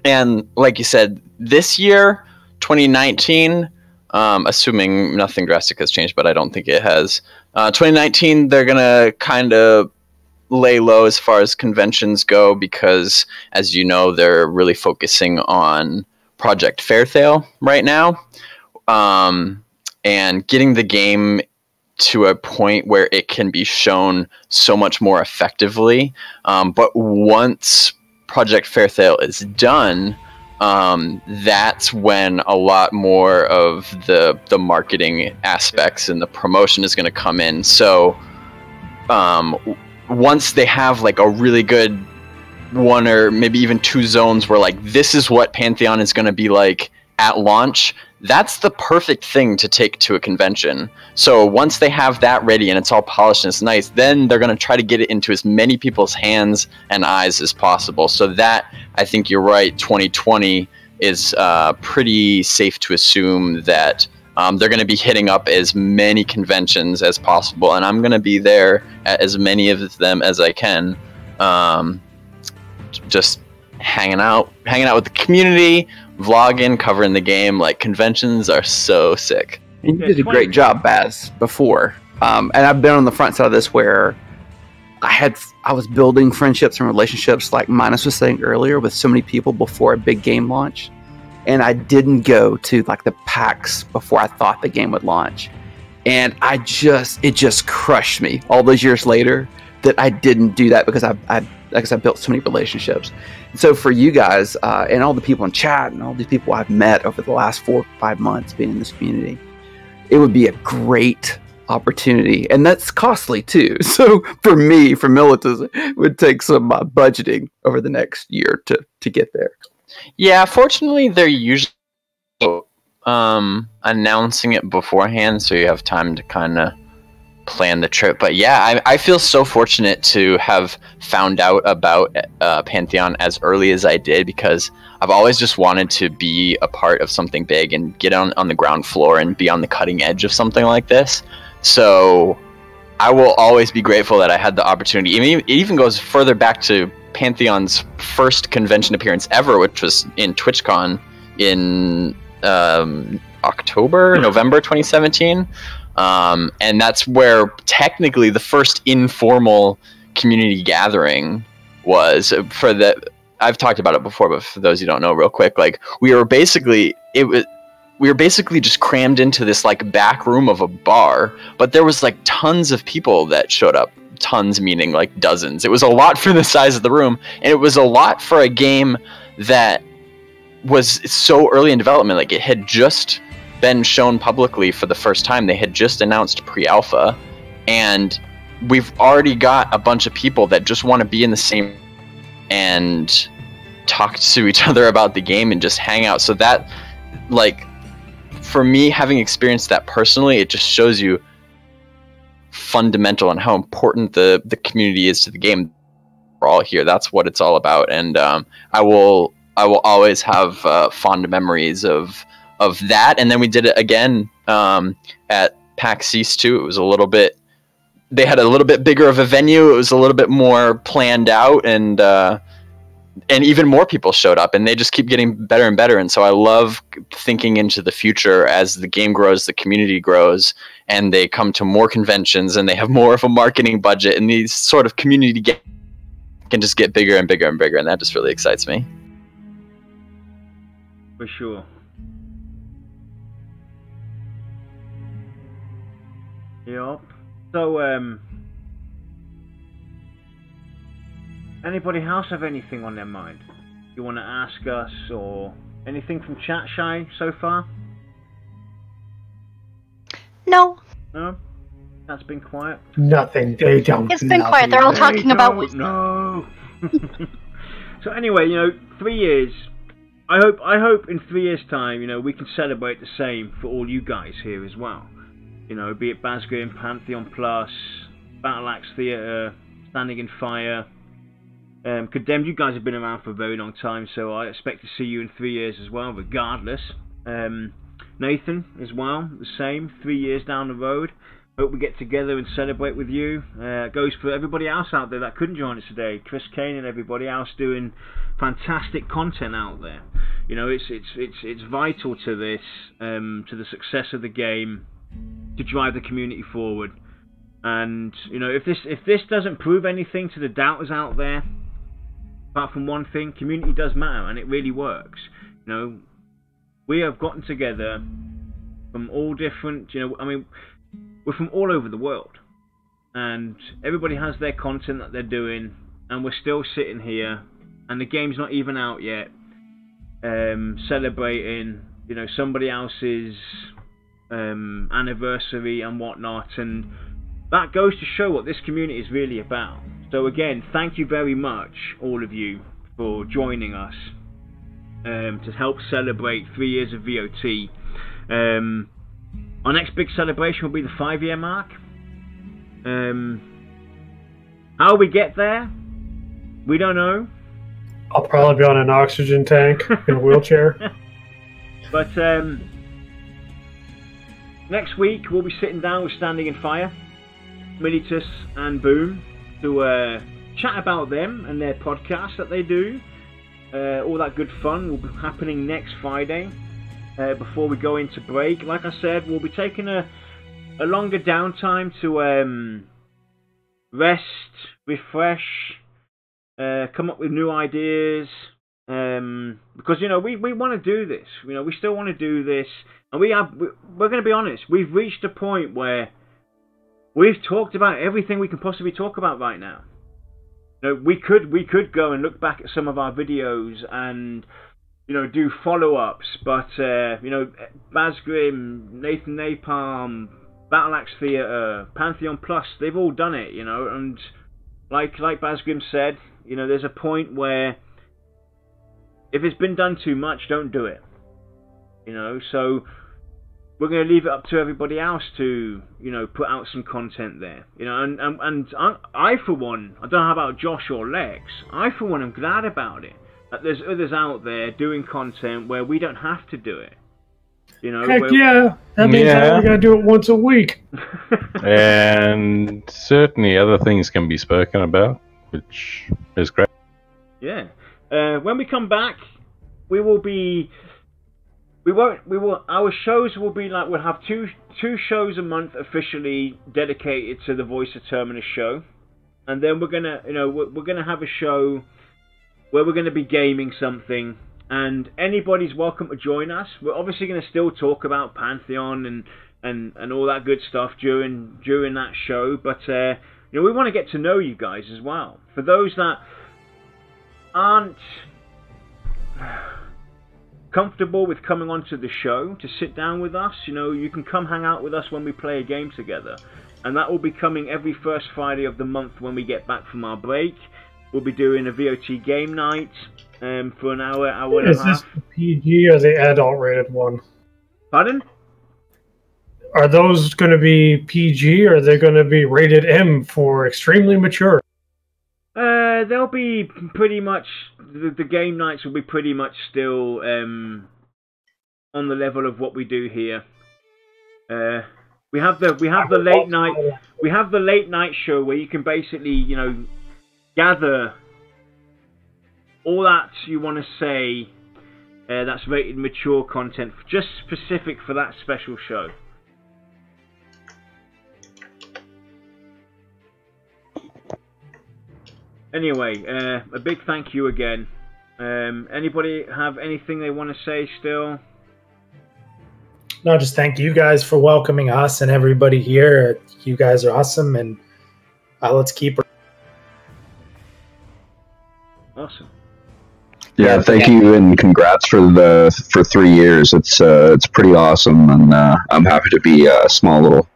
And like you said, this year, 2019, assuming nothing drastic has changed, but I don't think it has. 2019, they're gonna kind of lay low as far as conventions go because, as you know, they're really focusing on Project Fairthale right now, and getting the game to a point where it can be shown so much more effectively. But once Project Fairthale is done, that's when a lot more of the marketing aspects and the promotion is going to come in. So once they have like a really good one or maybe even two zones where like this is what Pantheon is going to be like at launch, that's the perfect thing to take to a convention. So once they have that ready and it's all polished and it's nice, then they're going to try to get it into as many people's hands and eyes as possible. So that, I think you're right, 2020 is pretty safe to assume that they're going to be hitting up as many conventions as possible, and I'm going to be there at as many of them as I can, just hanging out with the community, vlogging, covering the game. Like, conventions are so sick. And you did a great job, Baz, before. And I've been on the front side of this where I was building friendships and relationships, like Minus was saying earlier, with so many people before a big game launch. and I didn't go to like the PAX before I thought the game would launch. And it just crushed me all those years later that I didn't do that because I built so many relationships. And so for you guys and all the people in chat and all these people I've met over the last 4 or 5 months being in this community, it would be a great opportunity, and that's costly too. So for me, for Militus, it would take some budgeting over the next year to get there. Yeah, fortunately, they're usually announcing it beforehand, so you have time to kind of plan the trip. But yeah, I feel so fortunate to have found out about Pantheon as early as I did, because I've always just wanted to be a part of something big and get on the ground floor and be on the cutting edge of something like this. So I will always be grateful that I had the opportunity. It even goes further back to Pantheon's first convention appearance ever, which was in TwitchCon in November 2017. And that's where technically the first informal community gathering was. I've talked about it before, but for those who don't know, real quick, like we were basically just crammed into this like back room of a bar, but there was like tons of people that showed up. Tons meaning like dozens. It was a lot for the size of the room, and it was a lot for a game that was so early in development. Like it had just been shown publicly for the first time. They had just announced pre-alpha, and we've already got a bunch of people that just want to be in the same and talk to each other about the game and just hang out. So that, like, for me, having experienced that personally, it just shows you fundamental and how important the community is to the game. We're all here. That's what it's all about. And I will always have fond memories of that. And then we did it again at PAX East too. It was a little bit, they had a little bit bigger of a venue. It was a little bit more planned out, and even more people showed up, and they just keep getting better and better. And so I love thinking into the future as the game grows, the community grows, and they come to more conventions, and they have more of a marketing budget, and these sort of community can just get bigger and bigger and bigger, and that just really excites me. For sure. Yep. So, anybody else have anything on their mind you want to ask us, or anything from chat, Shy, so far? No. No? That's been quiet? Nothing. They don't. It's been quiet. They're all talking about... No. So anyway, 3 years. I hope in 3 years' time, we can celebrate the same for all you guys here as well. Be it Bazgrim, Pantheon Plus, Battle Axe Theatre, Standing in Fire. Condemned, you guys have been around for a very long time, so I expect to see you in 3 years as well, regardless. Nathan as well, the same, 3 years down the road. Hope we get together and celebrate with you. Goes for everybody else out there that couldn't join us today. Chris Kane and everybody else doing fantastic content out there. It's vital to this, to the success of the game, to drive the community forward. And if this doesn't prove anything to the doubters out there, apart from one thing, community does matter, and it really works. We have gotten together from all different, we're from all over the world, and everybody has their content that they're doing, and we're still sitting here, and the game's not even out yet, celebrating, somebody else's anniversary and whatnot, and that goes to show what this community is really about. So again, thank you very much, all of you, for joining us to help celebrate 3 years of VoT. Our next big celebration will be the 5-year mark. How we get there, we don't know. I'll probably be on an oxygen tank in a wheelchair. But next week we'll be sitting down with Standing in Fire, Militus and Boom, to chat about them and their podcast that they do. All that good fun will be happening next Friday before we go into break. Like I said, we'll be taking a longer downtime to rest, refresh, come up with new ideas, Because we want to do this. We still want to do this, and we're going to be honest. We've reached a point where we've talked about everything we can possibly talk about right now. We could go and look back at some of our videos and do follow-ups, but Bazgrim, NathanNapalm, Battle Axe Theatre, Pantheon Plus, they've all done it, and like Bazgrim said, there's a point where if it's been done too much, don't do it. So we're going to leave it up to everybody else to, put out some content there. And I for one, I don't know about Josh or Lex, I for one am glad about it. That there's others out there doing content where we don't have to do it. Heck yeah, that means I only got to do it once a week. And certainly other things can be spoken about, which is great. Yeah. When we come back, our shows will be like, we'll have two shows a month officially dedicated to the Voice of Terminus show, and then we're gonna have a show where we're gonna be gaming something, and anybody's welcome to join us. We're obviously gonna still talk about Pantheon and all that good stuff during that show, but we want to get to know you guys as well. For those that aren't comfortable with coming onto the show to sit down with us, you can come hang out with us when we play a game together, and that will be coming every first Friday of the month when we get back from our break. We'll be doing a VoT game night for an hour and a half. Is this the PG or the adult rated one? Pardon? Are those going to be PG or are they going to be rated M for extremely mature? They'll be pretty much, the game nights will be pretty much still on the level of what we do here. We have the late night show where you can basically gather all that you want to say that's rated mature content, just specific for that special show. Anyway, a big thank you again. Anybody have anything they want to say still? No, just thank you guys for welcoming us and everybody here. You guys are awesome, and let's keep. Awesome. Yeah, thank you and congrats for 3 years. It's pretty awesome, and I'm happy to be a small little.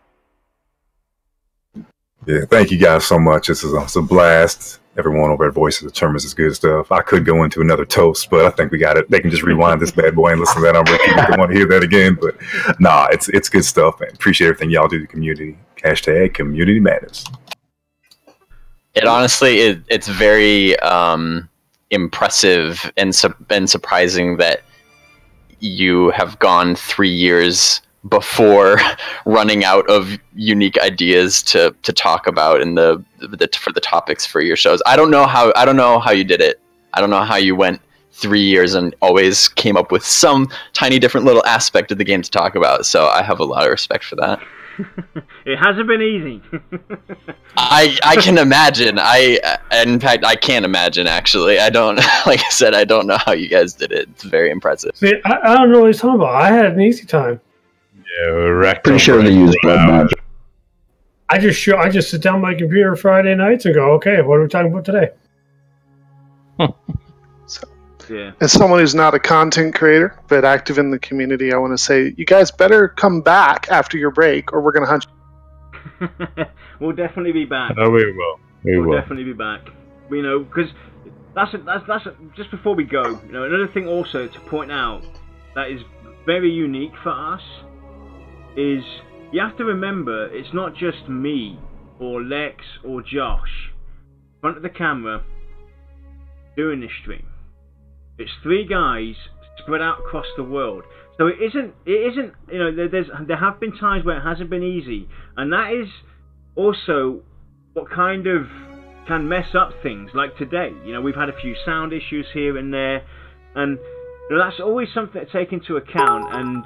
Yeah, thank you guys so much. It's a blast. Everyone over at Voice of the Terminus is good stuff. I could go into another toast, but I think we got it. They can just rewind this bad boy and listen to that on repeat if they want to hear that again. But nah, it's good stuff, man. Appreciate everything y'all do to the community. # community matters. It honestly, it's very impressive and surprising that you have gone 3 years before running out of unique ideas to talk about in for the topics for your shows. I don't know how you did it. I don't know how you went 3 years and always came up with some tiny different little aspect of the game to talk about. So I have a lot of respect for that. It hasn't been easy. I can imagine. In fact, I can't imagine, actually. I don't, like I said, I don't know how you guys did it. It's very impressive. See, I don't know what he's talking about. I had an easy time. Yeah, we're pretty sure they use blood magic. I just sit down on my computer Friday nights and go, okay, what are we talking about today? Yeah. As someone who's not a content creator but active in the community, I want to say you guys better come back after your break, or we're going to hunt you. We'll definitely be back. Oh, we will. We'll definitely be back. Because that's just before we go. Another thing also to point out that is very unique for us is you have to remember it's not just me or Lex or Josh in front of the camera doing this stream. It's 3 guys spread out across the world. So it isn't there have been times where it hasn't been easy, and that is also what kind of can mess up things like today. We've had a few sound issues here and there, and that's always something to take into account, and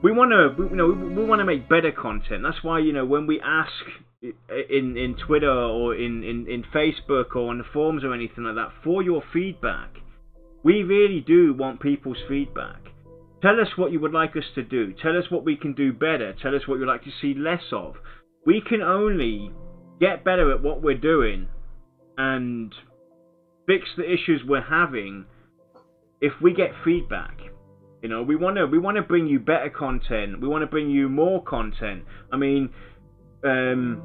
we want to make better content. That's why when we ask in Twitter or in Facebook or on the forums or anything like that for your feedback, we really do want people's feedback. Tell us what you would like us to do. Tell us what we can do better. Tell us what you'd like to see less of. We can only get better at what we're doing and fix the issues we're having if we get feedback. You know, we want to bring you better content. We want to bring you more content. I mean, the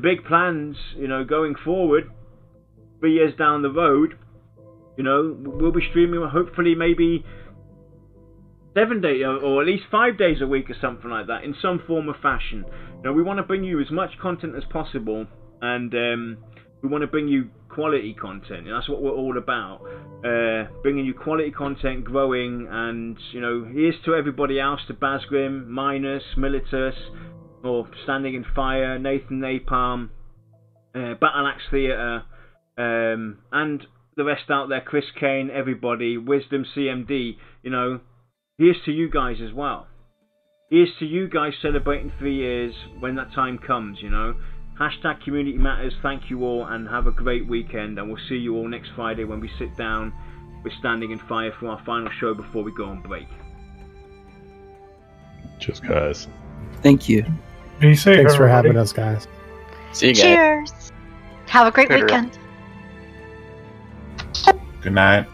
big plans, you know, going forward, 3 years down the road, you know, we'll be streaming hopefully maybe 7 days or at least 5 days a week or something like that in some form or fashion. You know, we want to bring you as much content as possible, and we want to bring you quality content, and that's what we're all about. Bringing you quality content, growing, and, you know, here's to everybody else, to Bazgrim, Minus, Militus, or Standing in Fire, NathanNapalm, Battle Axe Theatre, and the rest out there, Chris Kane, everybody, Wisdom CMD, you know, here's to you guys as well. Here's to you guys celebrating 3 years when that time comes, you know. Hashtag Community Matters, thank you all, and have a great weekend, and we'll see you all next Friday when we sit down with Standing in Fire for our final show before we go on break. Cheers, guys. Thank you. Be safe. Thanks for everybody. having us, guys. See you guys. Cheers. Have a great Later. weekend. Good night.